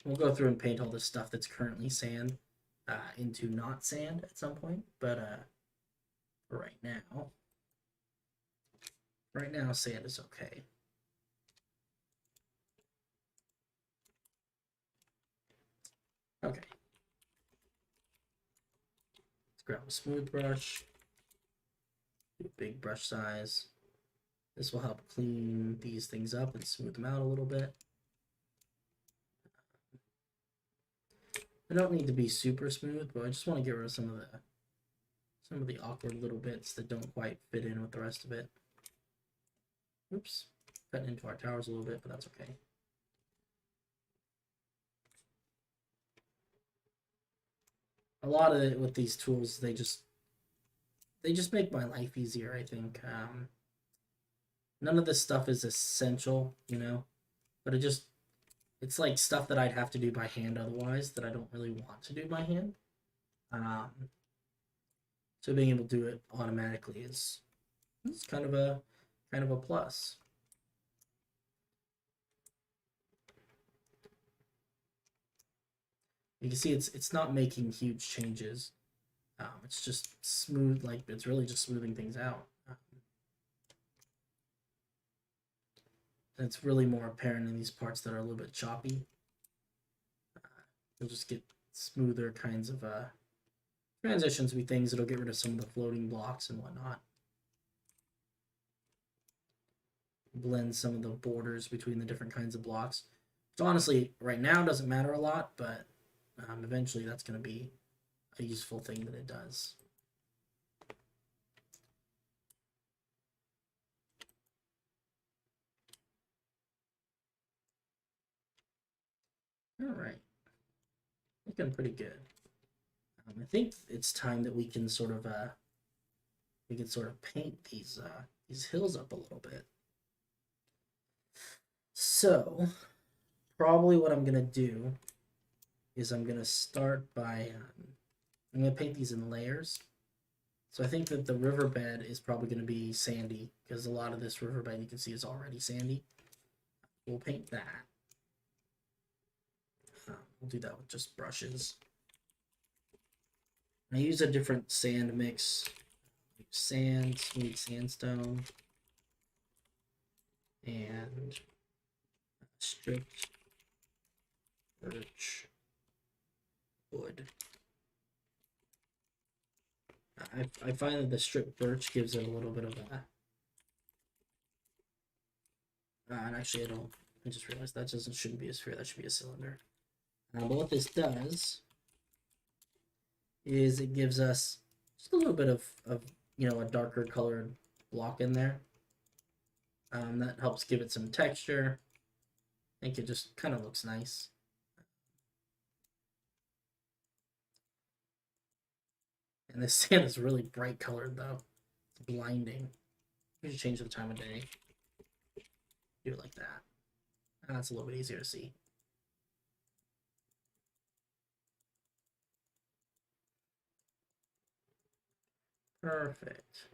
We'll go through and paint all this stuff that's currently sand into not sand at some point, but for right now sand is okay. Okay. Let's grab a smooth brush. Do a big brush size. This will help clean these things up and smooth them out a little bit. I don't need to be super smooth, but I just want to get rid of some of the awkward little bits that don't quite fit in with the rest of it. Oops, cutting into our towers a little bit, but that's okay. A lot of it with these tools, they just make my life easier, I think. None of this stuff is essential, you know, but it's like stuff that I'd have to do by hand otherwise that I don't really want to do by hand. So being able to do it automatically is kind of a plus. You can see it's not making huge changes. It's just smooth, like it's really just smoothing things out. It's really more apparent in these parts that are a little bit choppy. You'll just get smoother kinds of transitions with things. It'll get rid of some of the floating blocks and whatnot. Blend some of the borders between the different kinds of blocks. Which honestly, right now doesn't matter a lot, but eventually that's going to be a useful thing that it does. All right, looking pretty good. I think it's time that we can sort of paint these hills up a little bit. So probably what I'm gonna do is I'm gonna start by I'm gonna paint these in layers. So I think that the riverbed is probably gonna be sandy because a lot of this riverbed you can see is already sandy. We'll paint that. We'll do that with just brushes. I use a different sand mix. Sand, smooth sandstone, and stripped birch wood. I find that the stripped birch gives it a little bit of a... and actually I just realized that shouldn't be a sphere, that should be a cylinder. But what this does is it gives us just a little bit of you know, a darker colored block in there. That helps give it some texture. I think it just kind of looks nice. And this sand is really bright colored though. It's blinding. We should change the time of day. Do it like that. That's a little bit easier to see. Perfect.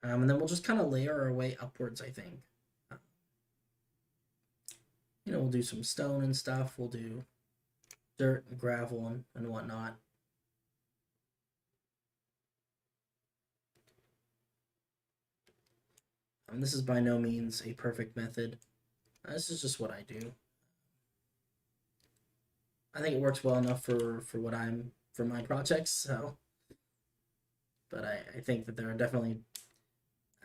And then we'll just kind of layer our way upwards, I think. You know, we'll do some stone and stuff. We'll do dirt and gravel and whatnot. And this is by no means a perfect method. This is just what I do. I think it works well enough for my projects, so. But I think that there are definitely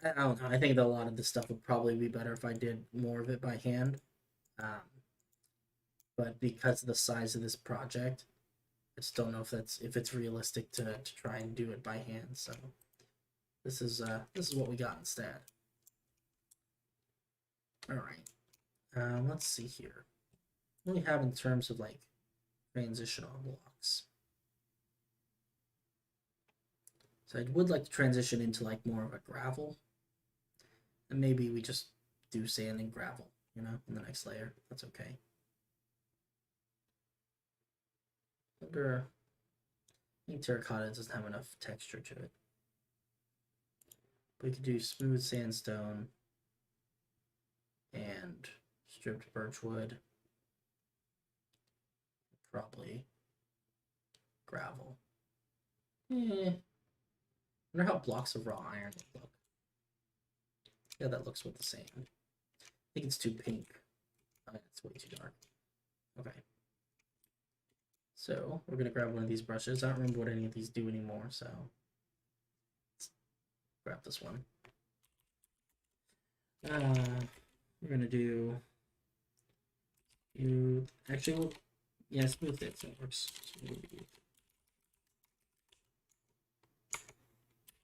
I don't know. I think that a lot of this stuff would probably be better if I did more of it by hand. Um, but because of the size of this project, I just don't know if it's realistic to try and do it by hand. So this is what we got instead. All right. Let's see here. What do we have in terms of like transitional blocks? So I would like to transition into like more of a gravel, and maybe we just do sand and gravel, you know, in the next layer. That's okay. Under, I think terracotta doesn't have enough texture to it. We could do smooth sandstone and stripped birchwood. Probably gravel. I wonder how blocks of raw iron would look. Yeah, that looks with the same. I think it's too pink. It's way too dark. Okay. So we're gonna grab one of these brushes. I don't remember what any of these do anymore, so let's grab this one. We're gonna do smooth. Actually, we'll, yeah, smooth it. So it works. Smooth.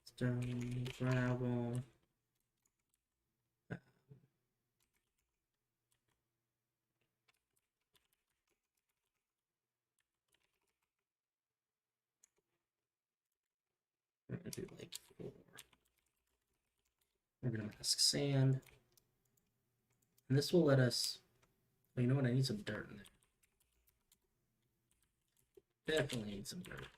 Stone, gravel. We're gonna do like 4. We're gonna mask sand, and this will let us. Oh, you know what? I need some dirt in there. Definitely need some dirt.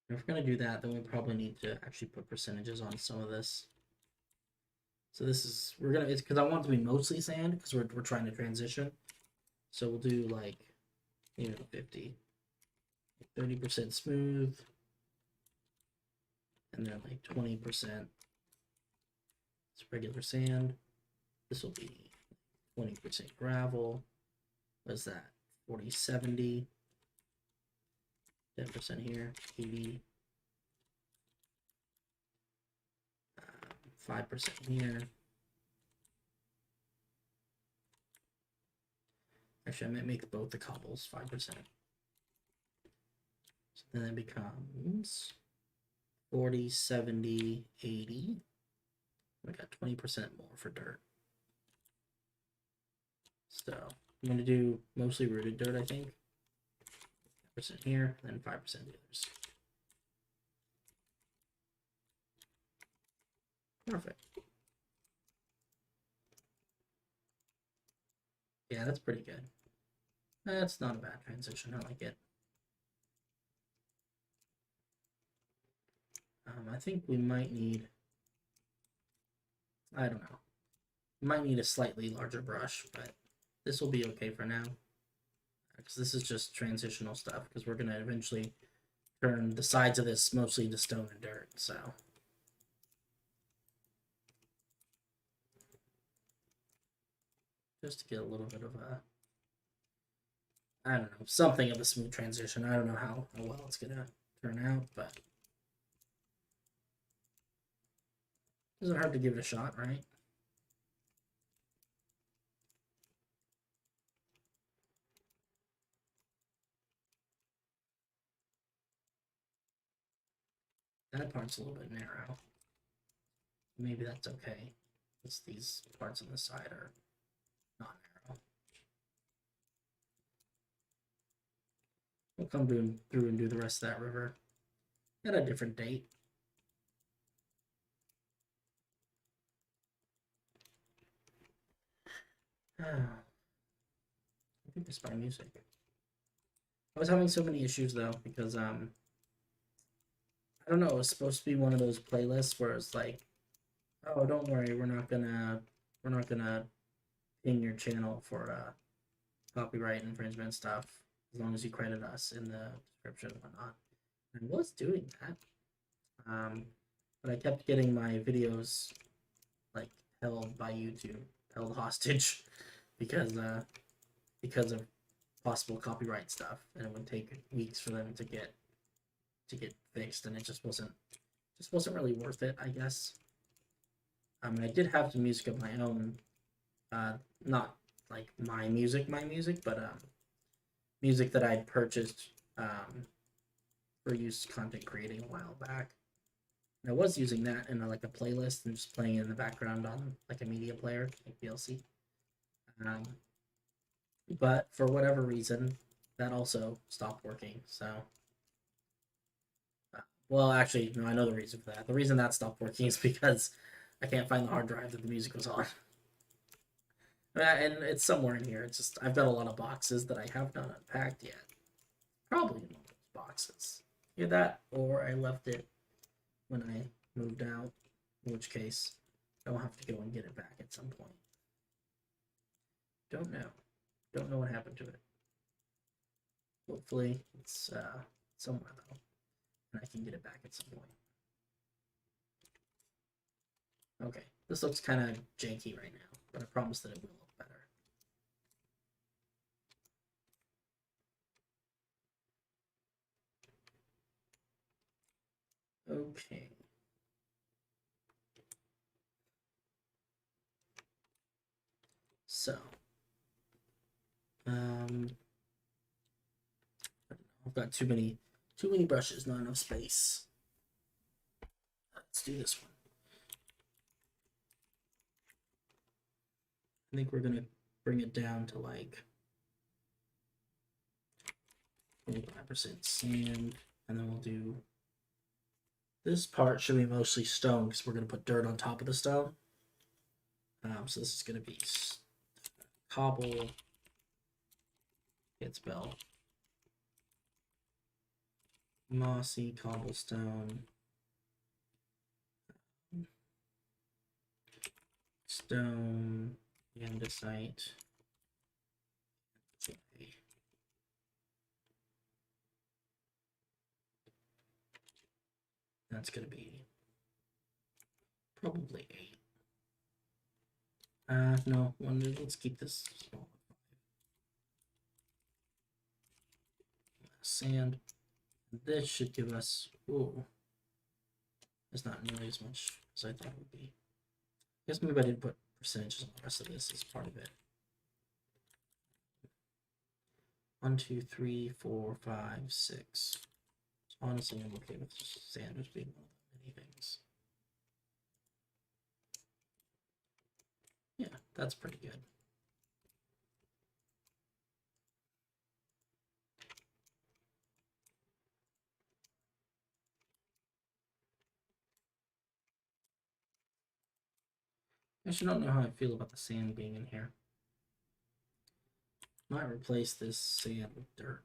If we're gonna do that, then we probably need to actually put percentages on some of this. So this is we're gonna it's because I want it to be mostly sand because we're trying to transition. So we'll do like 50, 30% smooth, and then like 20% regular sand. This will be 20% gravel. What's that? 40, 70. 10% here, 80. 5% here. Actually, I might make both the cobbles 5%. So then it becomes 40, 70, 80. We got 20% more for dirt. So I'm going to do mostly rooted dirt, I think. 5% here, and then 5% the others. Perfect. Yeah, that's pretty good. That's not a bad transition. I like it. I think we might need, I don't know. We might need a slightly larger brush, but this will be okay for now. Because this is just transitional stuff, because we're going to eventually turn the sides of this mostly to stone and dirt, so. Just to get a little bit of a, I don't know, something of a smooth transition. I don't know how well it's going to turn out, but it isn't hard to give it a shot, right? That part's a little bit narrow. Maybe that's okay. It's these parts on the side are not narrow. We'll come through and do the rest of that river at a different date. I think it's my music. I was having so many issues though because I don't know, it was supposed to be one of those playlists where it's like, oh, don't worry, we're not gonna ping your channel for copyright infringement stuff as long as you credit us in the description and whatnot. I was doing that, but I kept getting my videos like held by YouTube, held hostage because of possible copyright stuff, and it would take weeks for them to get fixed, and it just wasn't really worth it, I guess. I did have some music of my own, not like my music, but music that I'd purchased for use content creating a while back. And I was using that in like a playlist and just playing it in the background on like a media player, like VLC. But for whatever reason, that also stopped working. So, well, actually, no, I know the reason for that. The reason that stopped working is because I can't find the hard drive that the music was on. And it's somewhere in here. It's just I've got a lot of boxes that I have not unpacked yet. Probably in one of those boxes. Either that, or I left it when I moved out. In which case, I'll have to go and get it back at some point. Don't know. Don't know what happened to it. Hopefully, it's somewhere though, and I can get it back at some point. Okay, this looks kind of janky right now, but I promise that it will look better. Okay. So, I've got too many brushes, not enough space. Let's do this one. I think we're gonna bring it down to like 25% sand, and then we'll do this part should be mostly stone because we're gonna put dirt on top of the stone. So this is gonna be cobble. It's spelled mossy cobblestone, stone, andesite. That's gonna be probably 8. No, let's keep this small. Sand. This should give us. Ooh, it's not nearly as much as I thought it would be. I guess maybe I didn't put percentages on the rest of this as part of it. 1, 2, 3, 4, 5, 6. So honestly, I'm okay with sand just being one of the many things. Yeah, that's pretty good. I actually don't know how I feel about the sand being in here. Might replace this sand with dirt.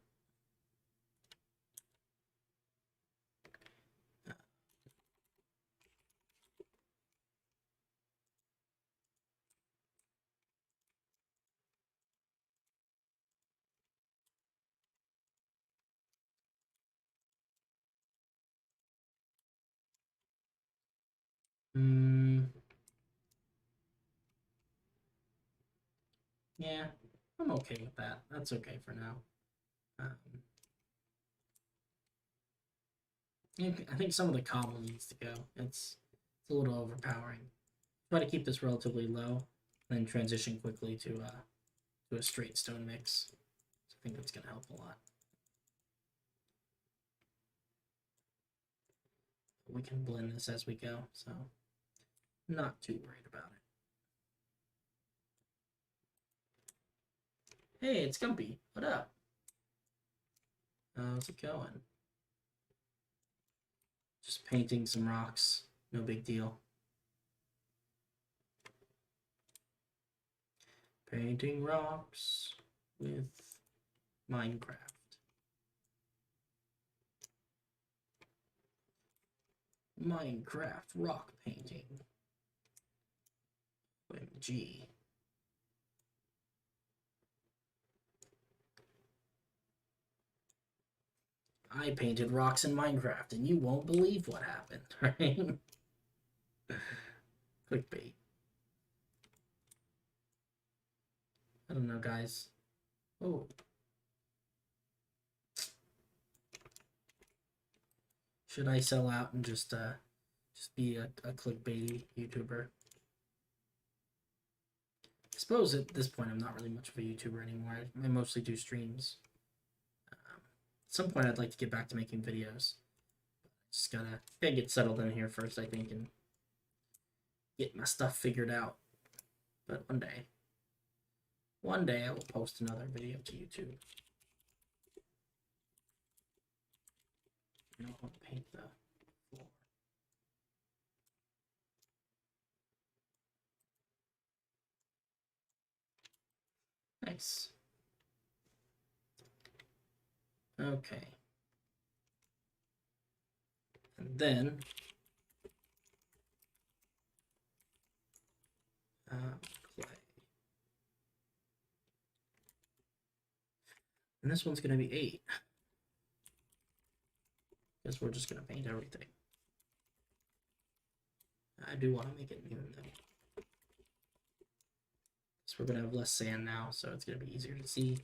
Yeah, I'm okay with that. That's okay for now. I think some of the cobble needs to go. It's a little overpowering. Try to keep this relatively low, then transition quickly to a straight stone mix. So I think that's gonna help a lot. We can blend this as we go, so not too worried about it. Hey, it's Gumpy. What up? How's it going? Just painting some rocks. No big deal. Painting rocks with Minecraft. Minecraft rock painting. OMG. I painted rocks in Minecraft, and you won't believe what happened, right? Clickbait. I don't know, guys. Oh, Should I sell out and just be a clickbaity YouTuber? I suppose at this point I'm not really much of a YouTuber anymore. I mostly do streams. At some point I'd like to get back to making videos. Just gotta get settled in here first, I think, and get my stuff figured out. But one day I will post another video to YouTube. I don't want to paint the floor. Nice. Okay. And then clay. And this one's gonna be 8. Guess we're just gonna paint everything. I do want to make it even though. So we're gonna have less sand now, so it's gonna be easier to see.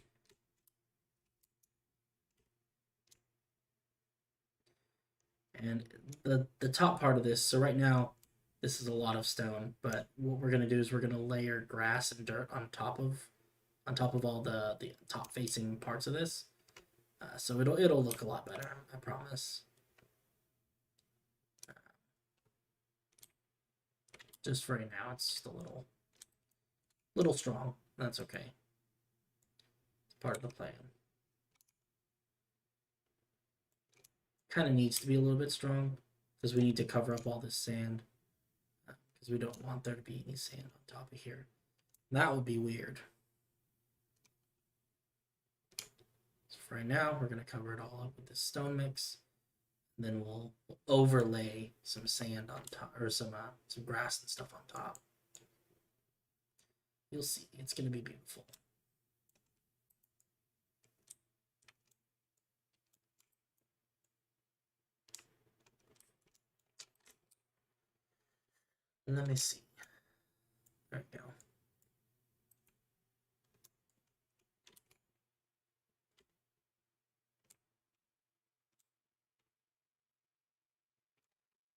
And the top part of this, so right now this is a lot of stone, but what we're gonna do is we're gonna layer grass and dirt on top of all the top facing parts of this. So it'll look a lot better, I promise. Just for right now, it's just a little strong. That's okay. It's part of the plan. Kind of needs to be a little bit strong because we need to cover up all this sand because we don't want there to be any sand on top of here. That would be weird. So for right now, we're going to cover it all up with this stone mix. And then we'll overlay some sand on top, or some grass and stuff on top. You'll see, it's going to be beautiful. Let me see. There we go.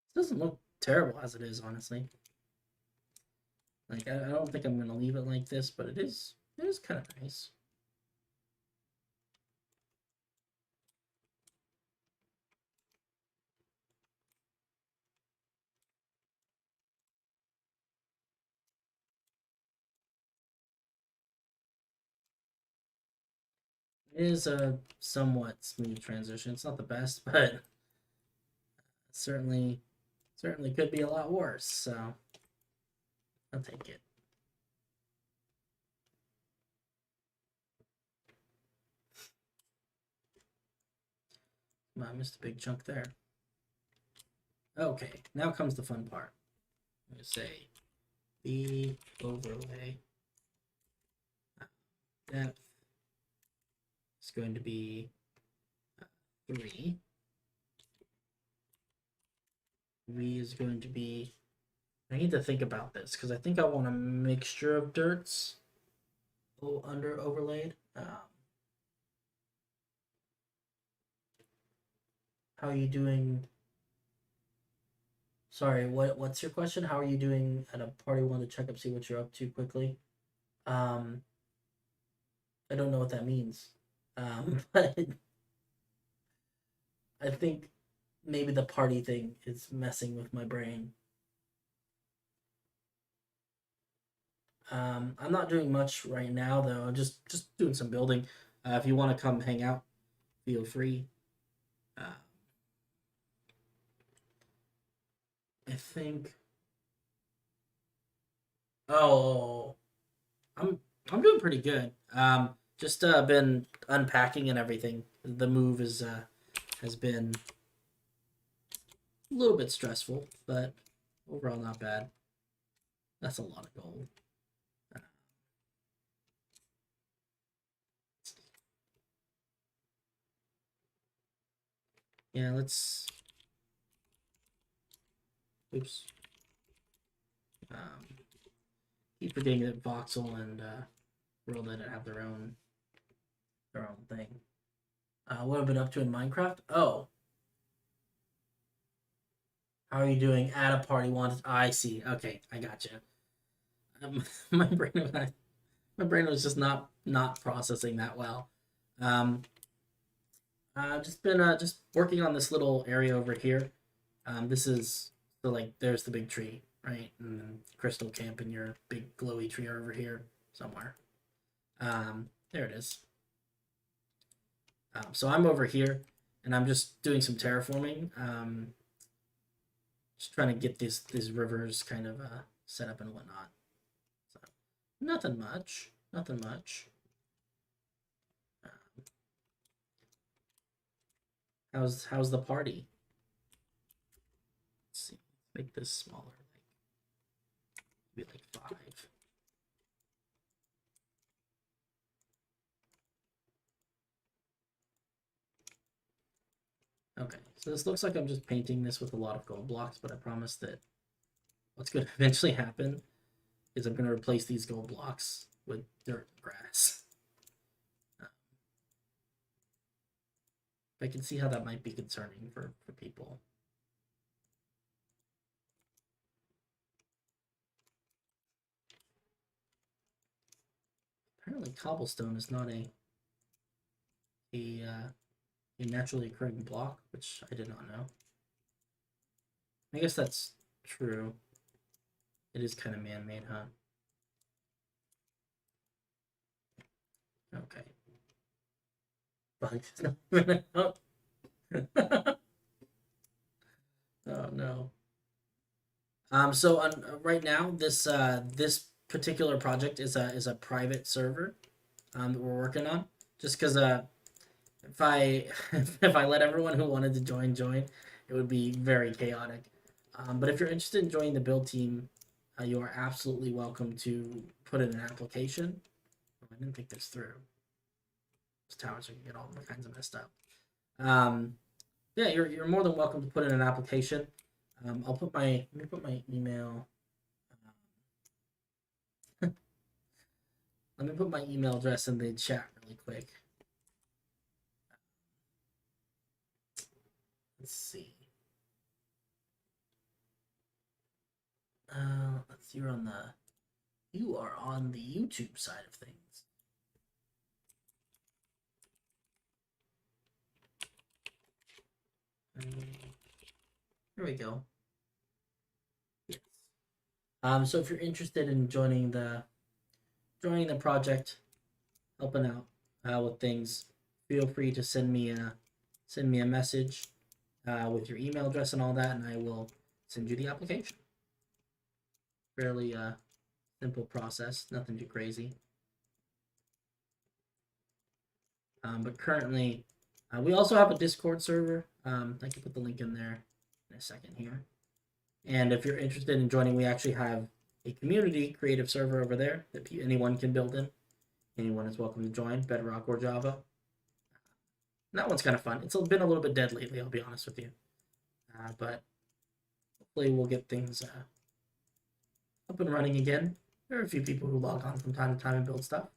It doesn't look terrible as it is, honestly. Like, I don't think I'm gonna leave it like this, but it is kind of nice. It is a somewhat smooth transition. It's not the best, but certainly could be a lot worse, so I'll take it. I missed a big chunk there. Okay, now comes the fun part. I'm gonna say the overlay depth is going to be 3. V is going to be, I need to think about this because I think I want a mixture of dirts under overlaid. How are you doing? Sorry, what's your question? How are you doing at a party? Want to check up, see what you're up to quickly. I don't know what that means. But I think maybe the party thing is messing with my brain. I'm not doing much right now though. Just doing some building. If you want to come hang out, feel free. I think. Oh, I'm doing pretty good. Just been unpacking and everything. The move has been a little bit stressful, but overall not bad. That's a lot of gold. Yeah, let's. Oops. Keep forgetting that Voxel and World Edit have their own thing. What have I been up to in Minecraft? Oh. How are you doing? At a party wanted. I see. Okay, I got you. My brain was just not processing that well. Um, I've just been just working on this little area over here. This is so like there's the big tree, right? And then Crystal Camp and your big glowy tree are over here somewhere. There it is. So I'm over here, and I'm just doing some terraforming. Just trying to get these rivers kind of set up and whatnot. So nothing much. Nothing much. How's the party? Let's see. Make this smaller. Maybe like 5. Okay, so this looks like I'm just painting this with a lot of gold blocks, but I promise that what's going to eventually happen is I'm going to replace these gold blocks with dirt and grass. I can see how that might be concerning for people. Apparently cobblestone is not a naturally occurring block, which I did not know. I guess that's true. It is kind of man-made, huh? Okay. Oh no. So right now, this particular project is a private server that we're working on. Just because if I if I let everyone who wanted to join, it would be very chaotic. But if you're interested in joining the build team, you are absolutely welcome to put in an application. Oh, I didn't think this through. These towers are gonna get all kinds of messed up. Yeah, you're more than welcome to put in an application. Let me put my email. Let me put my email address in the chat really quick. Let's see. You are on the YouTube side of things. Here we go. Yes. So if you're interested in joining the project, helping out with things, feel free to send me a message with your email address and all that, and I will send you the application. Fairly simple process, nothing too crazy. But currently, we also have a Discord server. I can put the link in there in a second here. And if you're interested in joining, we actually have a community creative server over there that anyone can build in. Anyone is welcome to join, Bedrock or Java. And that one's kind of fun. It's been a little bit dead lately, I'll be honest with you. But hopefully we'll get things up and running again. There are a few people who log on from time to time and build stuff.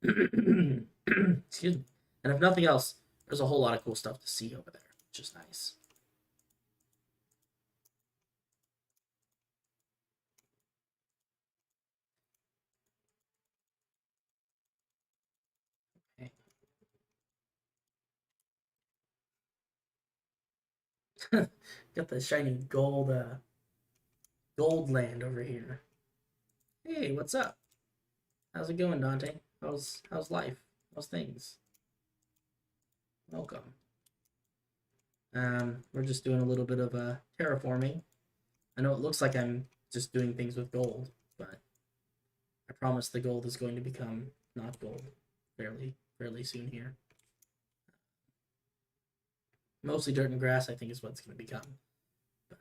Excuse me. And if nothing else, there's a whole lot of cool stuff to see over there, which is nice. Okay. Got the shiny gold land over here. Hey, what's up? How's it going, Dante? How's life? How's things? Welcome. We're just doing a little bit of terraforming. I know it looks like I'm just doing things with gold, but I promise the gold is going to become not gold fairly soon here. Mostly dirt and grass, I think, is what it's going to become. But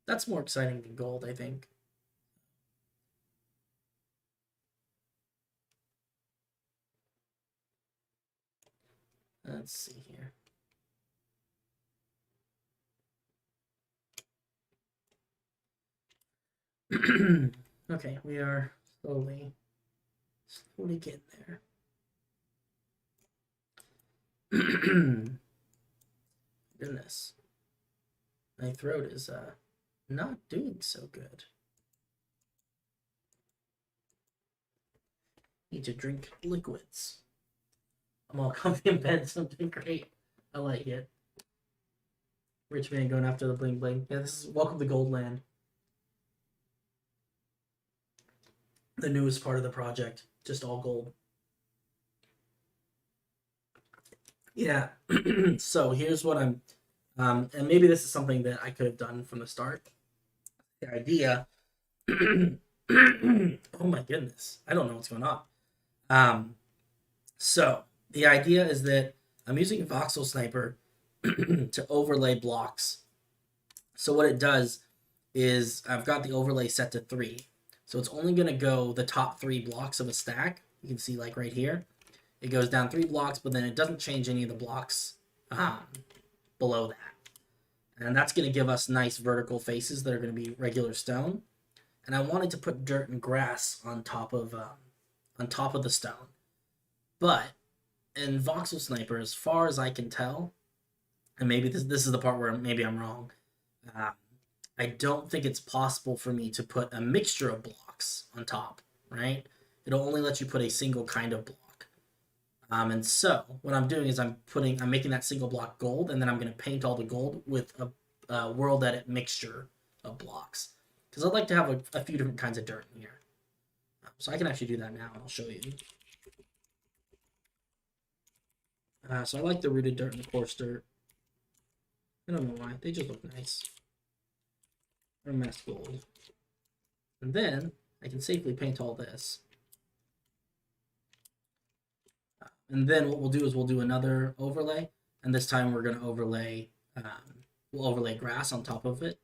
that's more exciting than gold, I think. Let's see here. Okay, we are slowly getting there. Goodness. My throat is not doing so good. Need to drink liquids. I'm all comfy in bed, so I'm doing great. I like it. Rich man going after the bling bling. Yeah, this is welcome to Goldland. The newest part of the project. Just all gold. Yeah. So here's what I'm and maybe this is something that I could have done from the start. The idea oh my goodness. I don't know what's going on. Um so the idea is that I'm using Voxel Sniper to overlay blocks. So what it does is I've got the overlay set to 3. So it's only going to go the top 3 blocks of a stack. You can see like right here. It goes down 3 blocks, but then it doesn't change any of the blocks below that. And that's going to give us nice vertical faces that are going to be regular stone. And I wanted to put dirt and grass on top of the stone. But in Voxel Sniper, as far as I can tell, and maybe this is the part where maybe I'm wrong, I don't think it's possible for me to put a mixture of blocks on top, right? It'll only let you put a single kind of block. And so what I'm doing is I'm making that single block gold, and then I'm going to paint all the gold with a world edit mixture of blocks. Because I'd like to have a few different kinds of dirt in here. So I can actually do that now, and I'll show you. So I like the rooted dirt and the coarse dirt. I don't know why. They just look nice. Or masked gold. And then I can safely paint all this. And then what we'll do is we'll do another overlay, and this time we're going to overlay we'll overlay grass on top of it.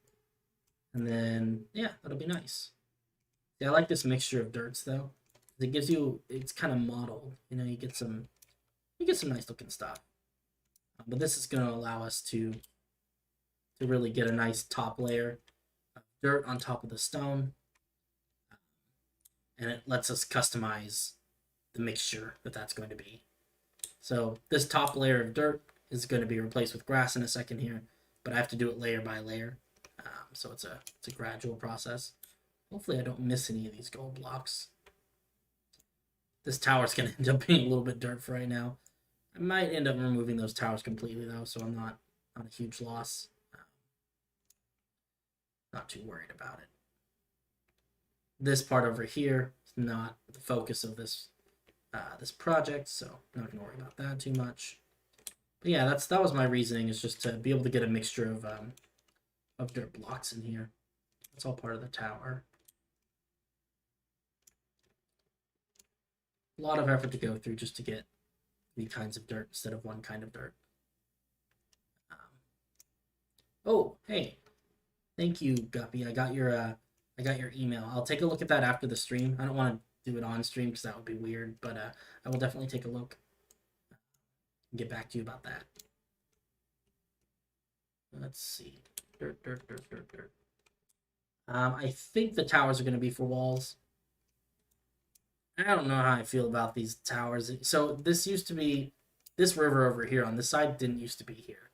And then yeah, that'll be nice. Yeah, I like this mixture of dirts though. It gives you, it's kind of mottled, you know, you get some nice looking stuff. But this is going to allow us to really get a nice top layer of dirt on top of the stone. And it lets us customize the mixture that that's going to be. So this top layer of dirt is going to be replaced with grass in a second here, but I have to do it layer by layer. So it's a gradual process. Hopefully I don't miss any of these gold blocks. This tower's going to end up being a little bit dirt for right now. I might end up removing those towers completely though, so I'm not a huge loss. Not too worried about it. This part over here is not the focus of this project, so I'm not gonna worry about that too much. But yeah, that was my reasoning, is just to be able to get a mixture of dirt blocks in here. That's all part of the tower. A lot of effort to go through just to get 3 kinds of dirt instead of 1 kind of dirt. Oh, hey, thank you, Guppy. I got your email. I'll take a look at that after the stream. I don't want to do it on stream because that would be weird, but I will definitely take a look and get back to you about that. Let's see. Dirt. I think the towers are going to be for walls. I don't know how I feel about these towers. So this used to be, this river over here on this side didn't used to be here,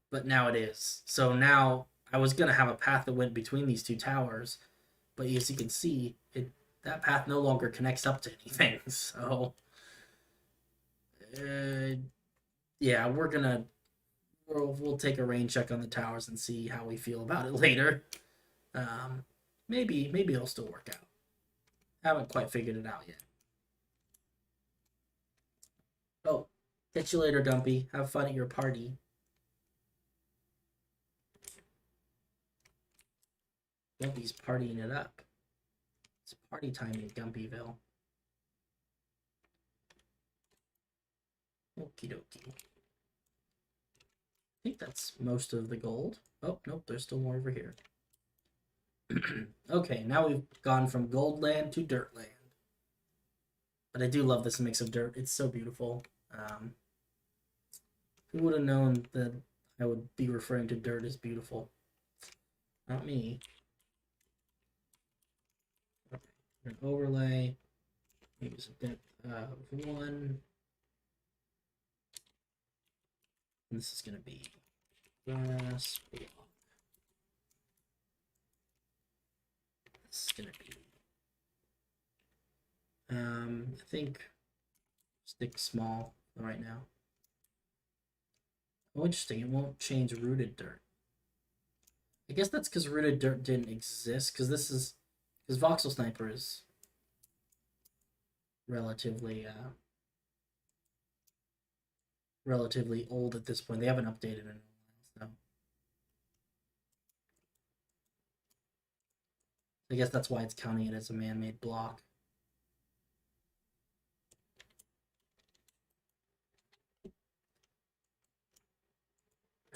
but now it is. So now I was going to have a path that went between these 2 towers, but as you can see, that path no longer connects up to anything. So yeah, we'll take a rain check on the towers and see how we feel about it later. Maybe it'll still work out. Haven't quite figured it out yet. Oh, catch you later, Dumpy. Have fun at your party. Dumpy's partying it up. It's party time in Gumpyville. Okie dokie. I think that's most of the gold. Oh, nope, there's still more over here. Okay, now we've gone from gold land to dirt land. But I do love this mix of dirt. It's so beautiful. Who would have known that I would be referring to dirt as beautiful? Not me. Okay, an overlay. Use a depth of 1. And this is going to be Grass block. This is gonna be I think stick small right now. Oh, interesting. It won't change rooted dirt. I guess that's because rooted dirt didn't exist. Because voxel sniper is relatively relatively old at this point. They haven't updated it in a while, so I guess that's why it's counting it as a man-made block.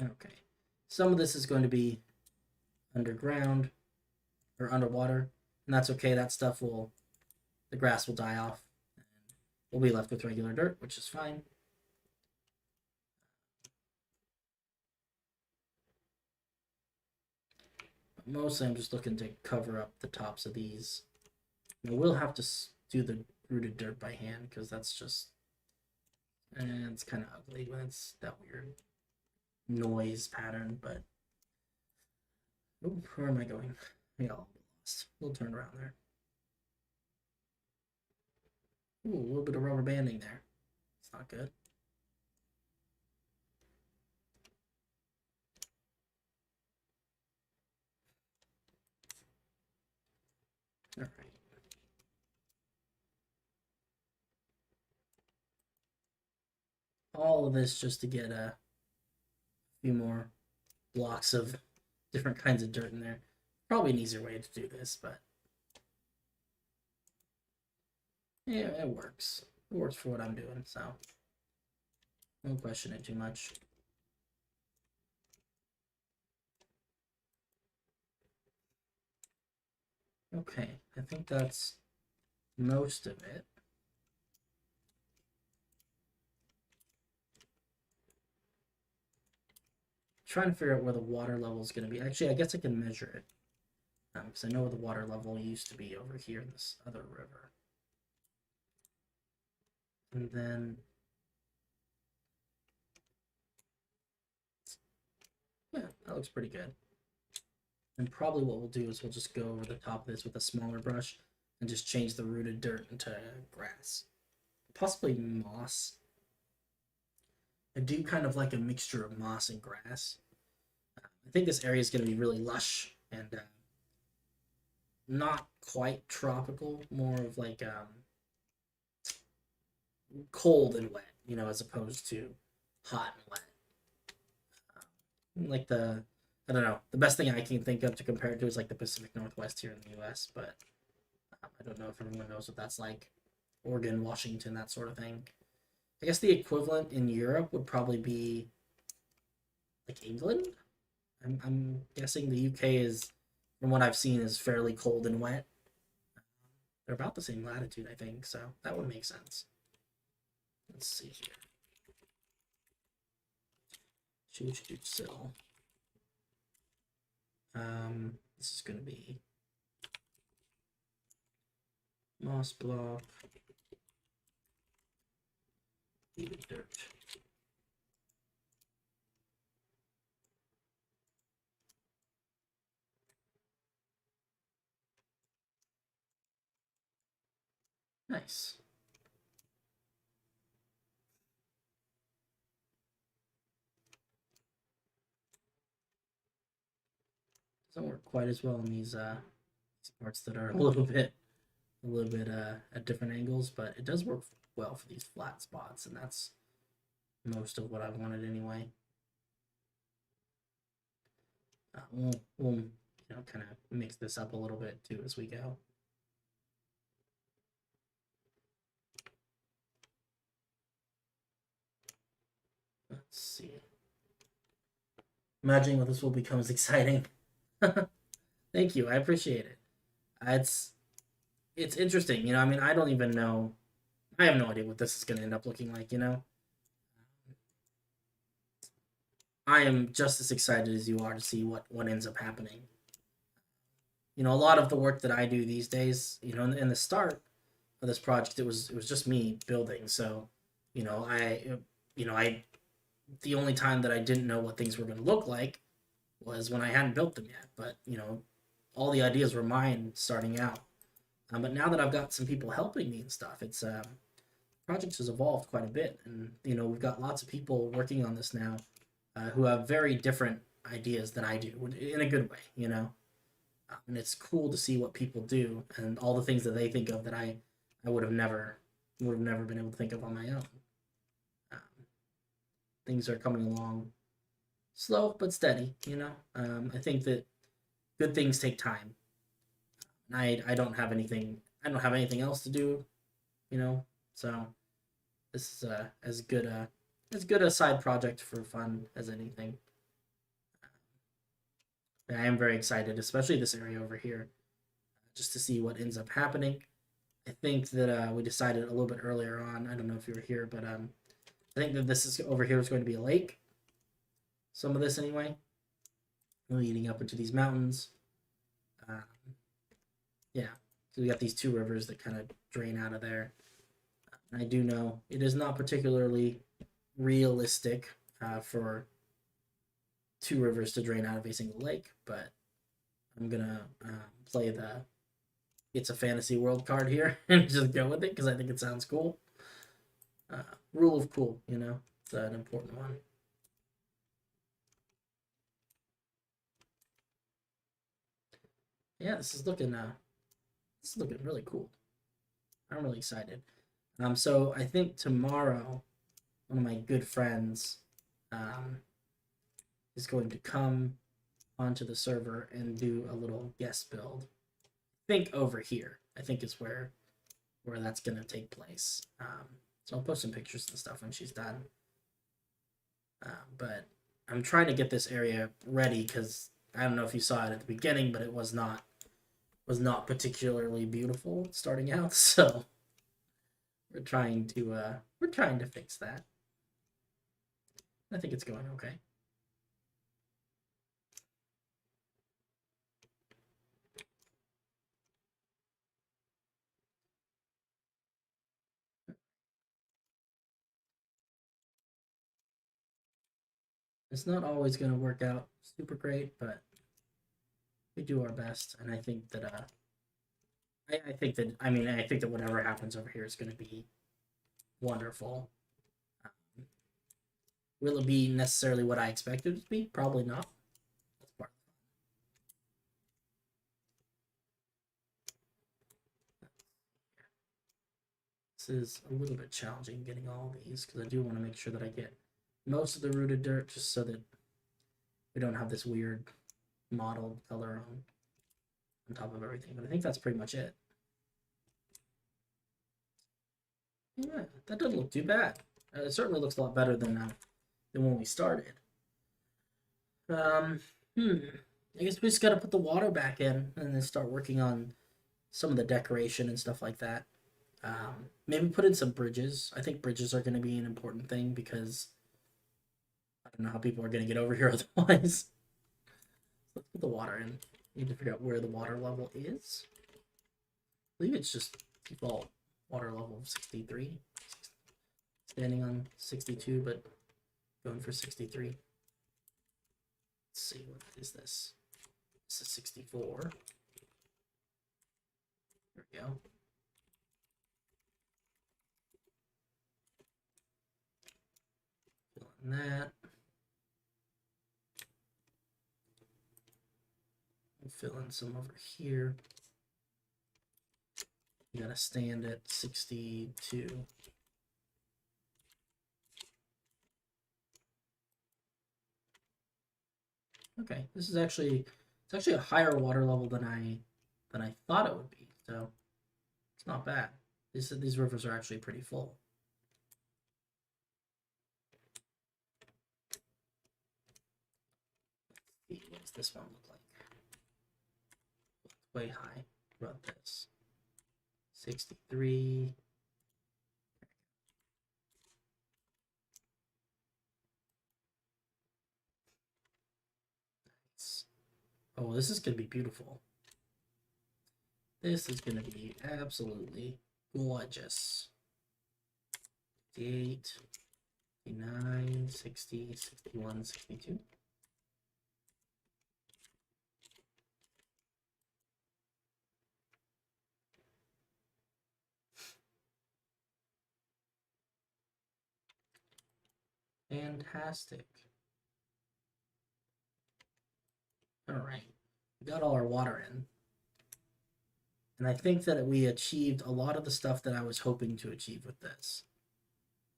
Okay, some of this is going to be underground or underwater, and that's okay. That stuff the grass will die off, and we'll be left with regular dirt, which is fine. But mostly, I'm just looking to cover up the tops of these. And we'll have to do the rooted dirt by hand because that's just, and it's kind of ugly when it's that weird noise pattern. But where am I going? I got a little lost. We'll turn around there. Ooh, a little bit of rubber banding there. It's not good. All right. All of this just to get a few more blocks of different kinds of dirt in there. Probably an easier way to do this, but yeah, it works. It works for what I'm doing, so don't question it too much. Okay, I think that's most of it. Trying to figure out where the water level is going to be. Actually, I guess I can measure it. Because I know where the water level used to be over here in this other river. And then, yeah, that looks pretty good. And probably what we'll do is we'll just go over the top of this with a smaller brush and just change the rooted dirt into grass. Possibly moss. I do kind of like a mixture of moss and grass. I think this area is going to be really lush and not quite tropical, more of like cold and wet, as opposed to hot and wet. Like I don't know, the best thing I can think of to compare it to is like the Pacific Northwest here in the U.S., but I don't know if everyone knows what that's like. Oregon, Washington, that sort of thing. I guess the equivalent in Europe would probably be like England. I'm guessing the UK is, from what I've seen, is fairly cold and wet. They're about the same latitude, I think, so that would make sense. Let's see here. Sill. This is going to be moss block, dirt. Nice. Doesn't work quite as well in these parts that are a little bit at different angles, but it does work well for these flat spots, and that's most of what I wanted anyway. We'll kind of mix this up a little bit too as we go. Let's see. Imagining what this will become is exciting. Thank you. I appreciate it. It's interesting. I mean, I don't even know. I have no idea what this is going to end up looking like, I am just as excited as you are to see what ends up happening. A lot of the work that I do these days, in the start of this project, it was just me building. So, I the only time that I didn't know what things were going to look like was when I hadn't built them yet. But all the ideas were mine starting out. But now that I've got some people helping me and stuff, it's project has evolved quite a bit, and we've got lots of people working on this now who have very different ideas than I do in a good way. And it's cool to see what people do and all the things that they think of that I would have never been able to think of on my own. Um, Things are coming along slow but steady. I think that good things take time. I don't have anything. I don't have anything else to do. So this is as good a side project for fun as anything. I am very excited, especially this area over here, just to see what ends up happening. I think that we decided a little bit earlier on. I don't know if you were here, but I think that this is over here is going to be a lake. Some of this anyway, leading up into these mountains. Yeah, so we got these two rivers that kind of drain out of there. I do know it is not particularly realistic for two rivers to drain out of a single lake, but I'm gonna play the "It's a Fantasy World" card here and just go with it because I think it sounds cool. Rule of cool, it's an important one. Yeah, this is looking really cool. I'm really excited. So I think tomorrow, one of my good friends is going to come onto the server and do a little guest build. I think over here. I think is where that's gonna take place. So I'll post some pictures and stuff when she's done. But I'm trying to get this area ready because I don't know if you saw it at the beginning, but it was not particularly beautiful starting out. So we're trying to fix that. I think it's going okay. It's not always going to work out super great, but we do our best, and I think that I think that whatever happens over here is going to be wonderful. Will it be necessarily what I expected it to be? Probably not. That's part of it. This is a little bit challenging getting all of these because I do want to make sure that I get most of the rooted dirt just so that we don't have this weird mottled color on top of everything. But I think that's pretty much it. Yeah, that doesn't look too bad. It certainly looks a lot better than when we started. I guess we just gotta put the water back in and then start working on some of the decoration and stuff like that. Maybe put in some bridges. I think bridges are going to be an important thing because I don't know how people are going to get over here otherwise. Let's put the water in. Need to figure out where the water level is. I believe it's just default water level of 63. Standing on 62, but going for 63. Let's see, what is this? This is 64. There we go. Fill in that. We'll fill in some over here. You gotta stand at 62. Okay, this is actually a higher water level than I thought it would be. So it's not bad. These rivers are actually pretty full. Let's see, what does this one look like? Way high. What about this? 63. Nice. Oh, this is gonna be beautiful. This is gonna be absolutely gorgeous. 8. 59, 60, 61, 62. Fantastic. All right, we got all our water in. And I think that we achieved a lot of the stuff that I was hoping to achieve with this.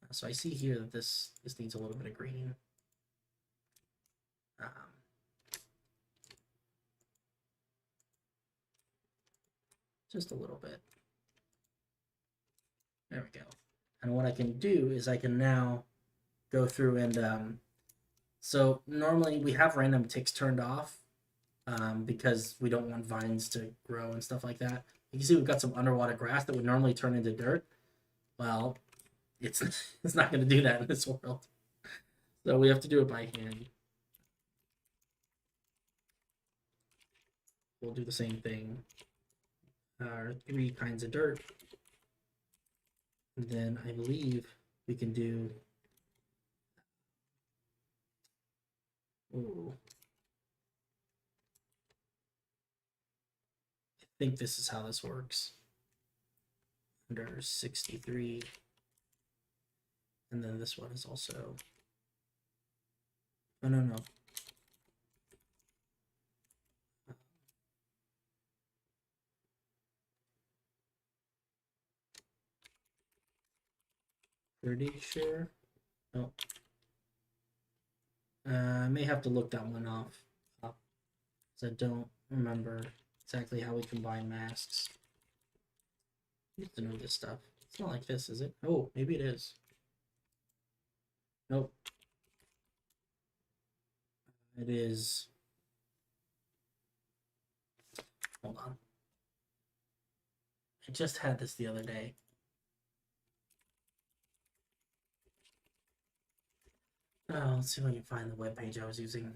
So I see here that this needs a little bit of green. Just a little bit. There we go. And what I can do is I can now go through and so normally we have random ticks turned off because we don't want vines to grow and stuff like that. You can see we've got some underwater grass that would normally turn into dirt. Well, it's not going to do that in this world. So we have to do it by hand. We'll do the same thing. 3 kinds of dirt. And then I believe we can do... Ooh. I think this is how this works. Under 63. And then this one is also... Oh, no. Pretty sure. No. I may have to look that one off. Because I don't remember exactly how we combine masks. You have to know this stuff. It's not like this, is it? Oh, maybe it is. Nope. It is. Hold on. I just had this the other day. Oh, let's see if I can find the webpage I was using.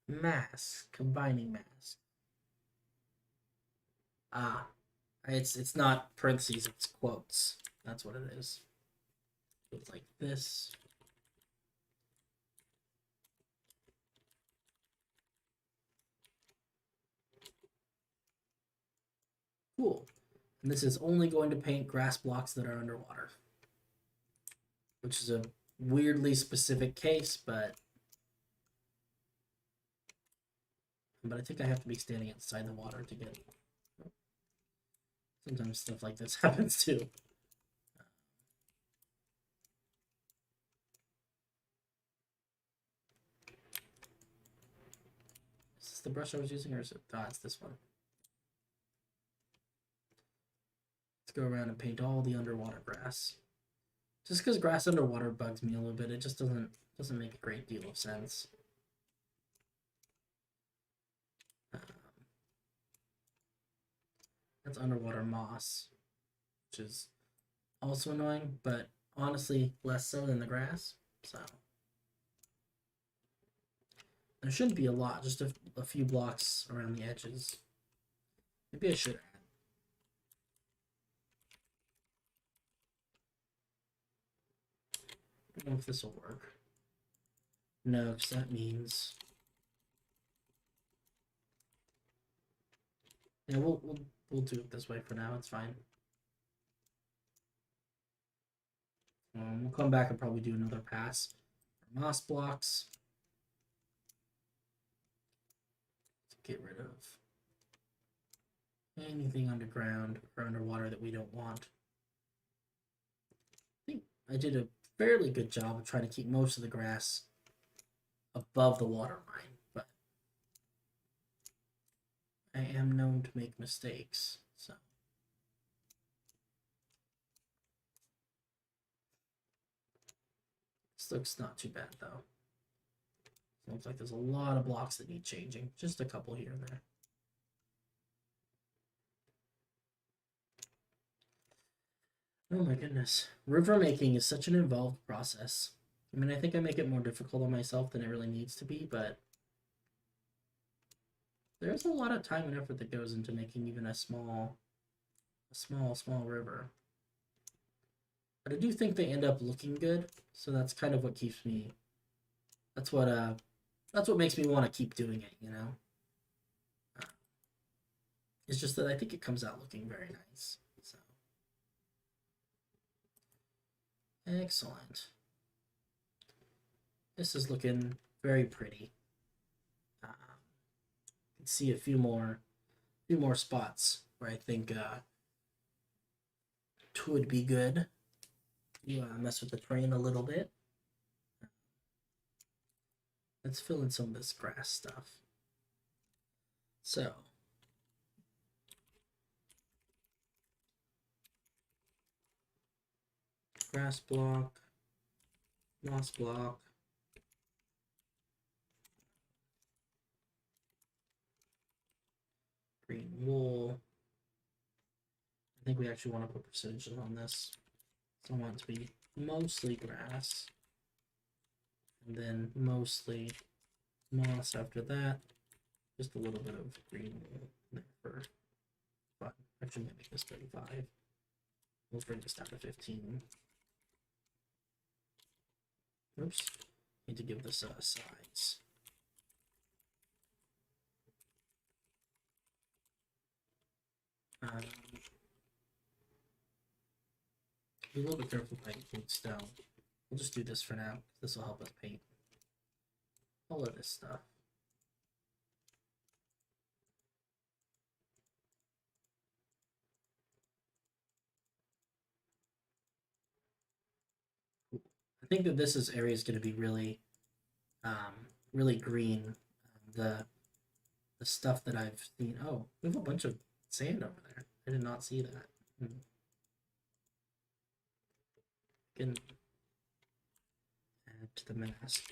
Mask. Combining mask. Ah. It's not parentheses, it's quotes. That's what it is. It's like this. Cool. And this is only going to paint grass blocks that are underwater. Which is a weirdly specific case, but I think I have to be standing outside the water to get it. Sometimes stuff like this happens too. Is this the brush I was using, or is it? Ah, it's this one. Let's go around and paint all the underwater grass. Just because grass underwater bugs me a little bit, it just doesn't make a great deal of sense. That's underwater moss, which is also annoying, but honestly less so than the grass. So there shouldn't be a lot, just a few blocks around the edges. Maybe I should add. I don't know if this will work. No, because that means... Yeah, we'll do it this way for now. It's fine. We'll come back and probably do another pass for moss blocks to get rid of anything underground or underwater that we don't want. I think I did a fairly good job of trying to keep most of the grass above the water line, but I am known to make mistakes, so. This looks not too bad, though. It looks like there's a lot of blocks that need changing. Just a couple here and there. Oh my goodness. River making is such an involved process. I mean, I think I make it more difficult on myself than it really needs to be, but there's a lot of time and effort that goes into making even a small river. But I do think they end up looking good, so that's kind of what keeps me. That's what makes me want to keep doing it. You know, it's just that I think it comes out looking very nice. So excellent. This is looking very pretty. You can see a few more spots where I think would be good. You mess with the terrain a little bit. Let's fill in some of this grass stuff. So, grass block, moss block, green wool. I think we actually want to put percentages on this. So I want it to be mostly grass, and then mostly moss after that. Just a little bit of green wool there for fun. Actually, I'm gonna make this 35. We'll bring this down to 15. Oops. Need to give this a size. Be a little bit careful if I include stone. We'll just do this for now. This will help us paint all of this stuff. I think that this area is going to be really, really green. The stuff that I've seen. Oh, we have a bunch of sand over there. I did not see that. Can add to the mask.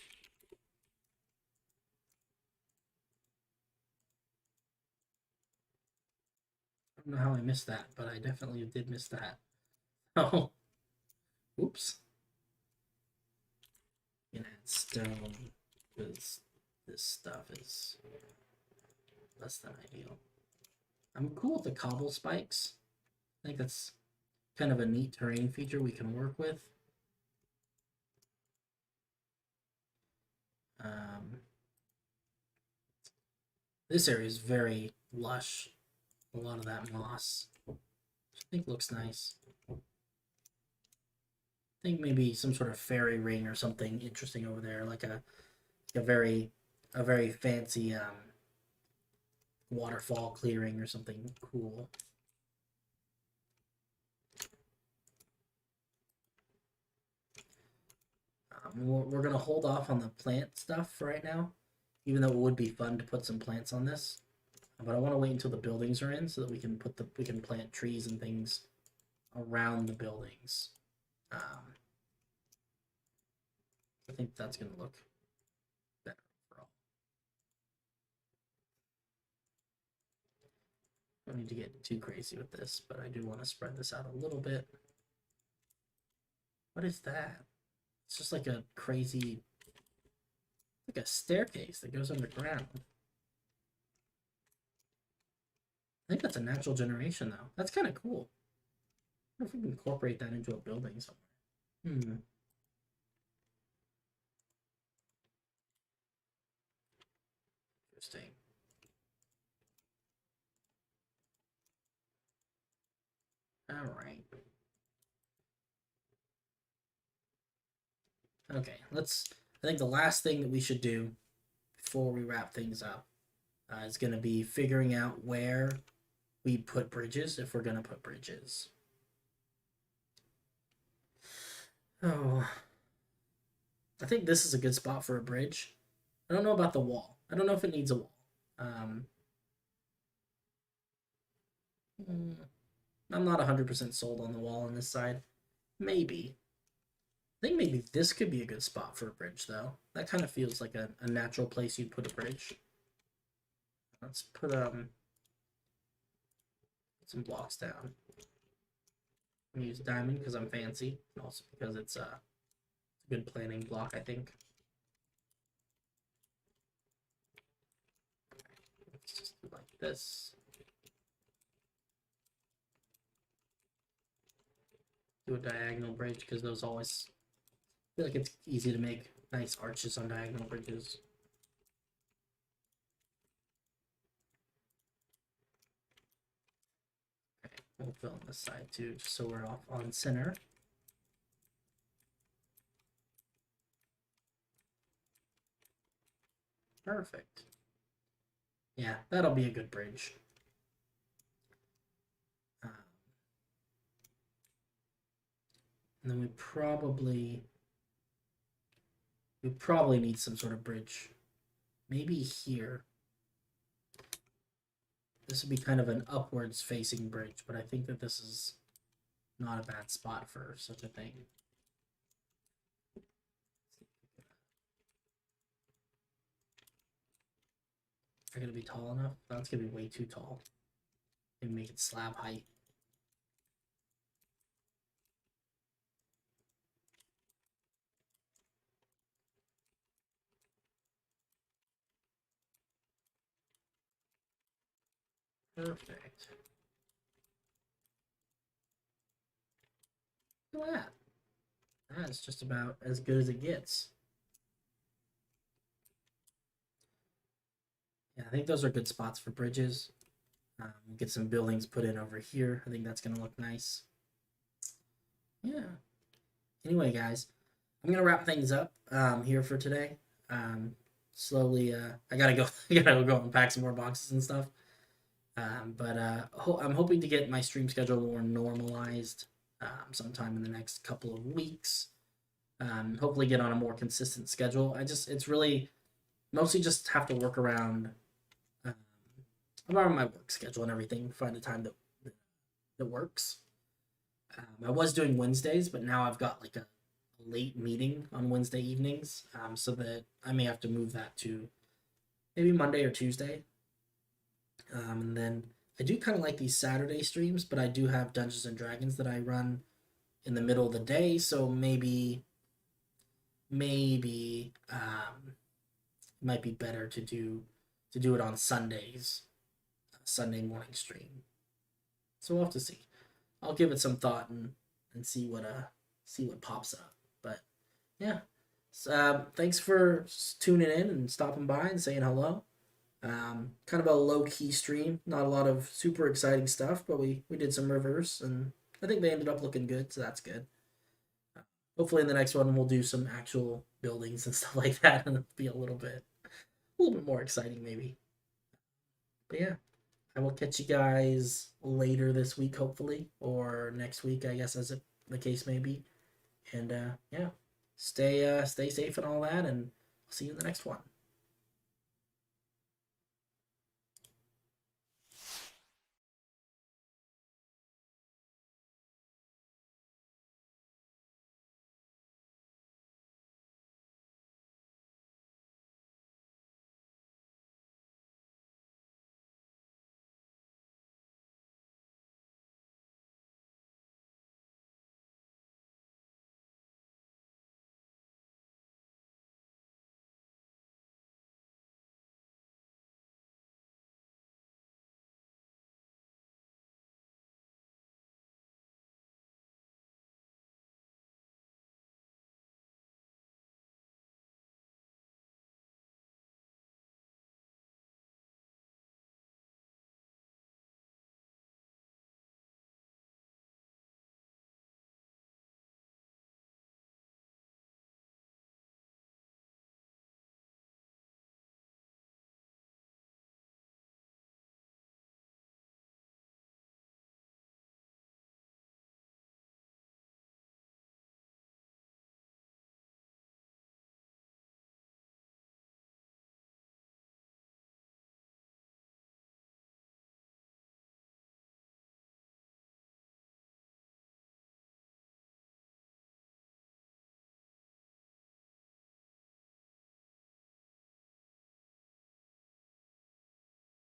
I don't know how I missed that, but I definitely did miss that. Oh, oops. You can add stone because this stuff is less than ideal. I'm cool with the cobble spikes. I think that's kind of a neat terrain feature we can work with. This area is very lush. A lot of that moss, which I think looks nice. I think maybe some sort of fairy ring or something interesting over there, like a very fancy waterfall clearing or something cool. We're gonna hold off on the plant stuff for right now, even though it would be fun to put some plants on this. But I want to wait until the buildings are in so that we can plant trees and things around the buildings. I think that's gonna look better overall. I don't need to get too crazy with this, but I do want to spread this out a little bit. What is that? It's just like a crazy, like a staircase that goes underground. I think that's a natural generation, though. That's kind of cool. I wonder if we can incorporate that into a building somewhere. Interesting. All right. Okay, I think the last thing that we should do before we wrap things up is going to be figuring out where we put bridges, if we're going to put bridges. Oh, I think this is a good spot for a bridge. I don't know about the wall. I don't know if it needs a wall. I'm not 100% sold on the wall on this side. Maybe. I think maybe this could be a good spot for a bridge, though. That kind of feels like a natural place you'd put a bridge. Let's put some blocks down. I'm gonna use diamond because I'm fancy, and also because it's a good planning block, I think. Let's just do like this. do a diagonal bridge because those always feel like it's easy to make nice arches on diagonal bridges. Okay, we'll fill in this side too, just so we're off on center. Perfect. Yeah, that'll be a good bridge. And then we probably need some sort of bridge. Maybe here. This would be kind of an upwards facing bridge, but I think that this is not a bad spot for such a thing. Are gonna be tall enough? That's gonna be way too tall. Maybe make it slab height. Perfect. Look at that. That's just about as good as it gets. Yeah, I think those are good spots for bridges. Get some buildings put in over here. I think that's gonna look nice. Yeah. Anyway, guys, I'm gonna wrap things up here for today. Slowly, I gotta go. I gotta go unpack some more boxes and stuff. But I'm hoping to get my stream schedule more normalized sometime in the next couple of weeks. Hopefully, get on a more consistent schedule. It's really mostly just have to work around my work schedule and everything. Find a time that works. I was doing Wednesdays, but now I've got like a late meeting on Wednesday evenings, so that I may have to move that to maybe Monday or Tuesday. And then I do kind of like these Saturday streams, but I do have Dungeons and Dragons that I run in the middle of the day, so maybe it might be better to do it on Sundays, Sunday morning stream. So we'll have to see. I'll give it some thought and see what pops up. But yeah, so, thanks for tuning in and stopping by and saying hello. Kind of a low-key stream, not a lot of super exciting stuff, but we did some reverse, and I think they ended up looking good, so that's good. Hopefully in the next one we'll do some actual buildings and stuff like that, and it'll be a little bit more exciting maybe. But yeah, I will catch you guys later this week, hopefully, or next week, I guess, as the case may be. And yeah, stay safe and all that, and I'll see you in the next one.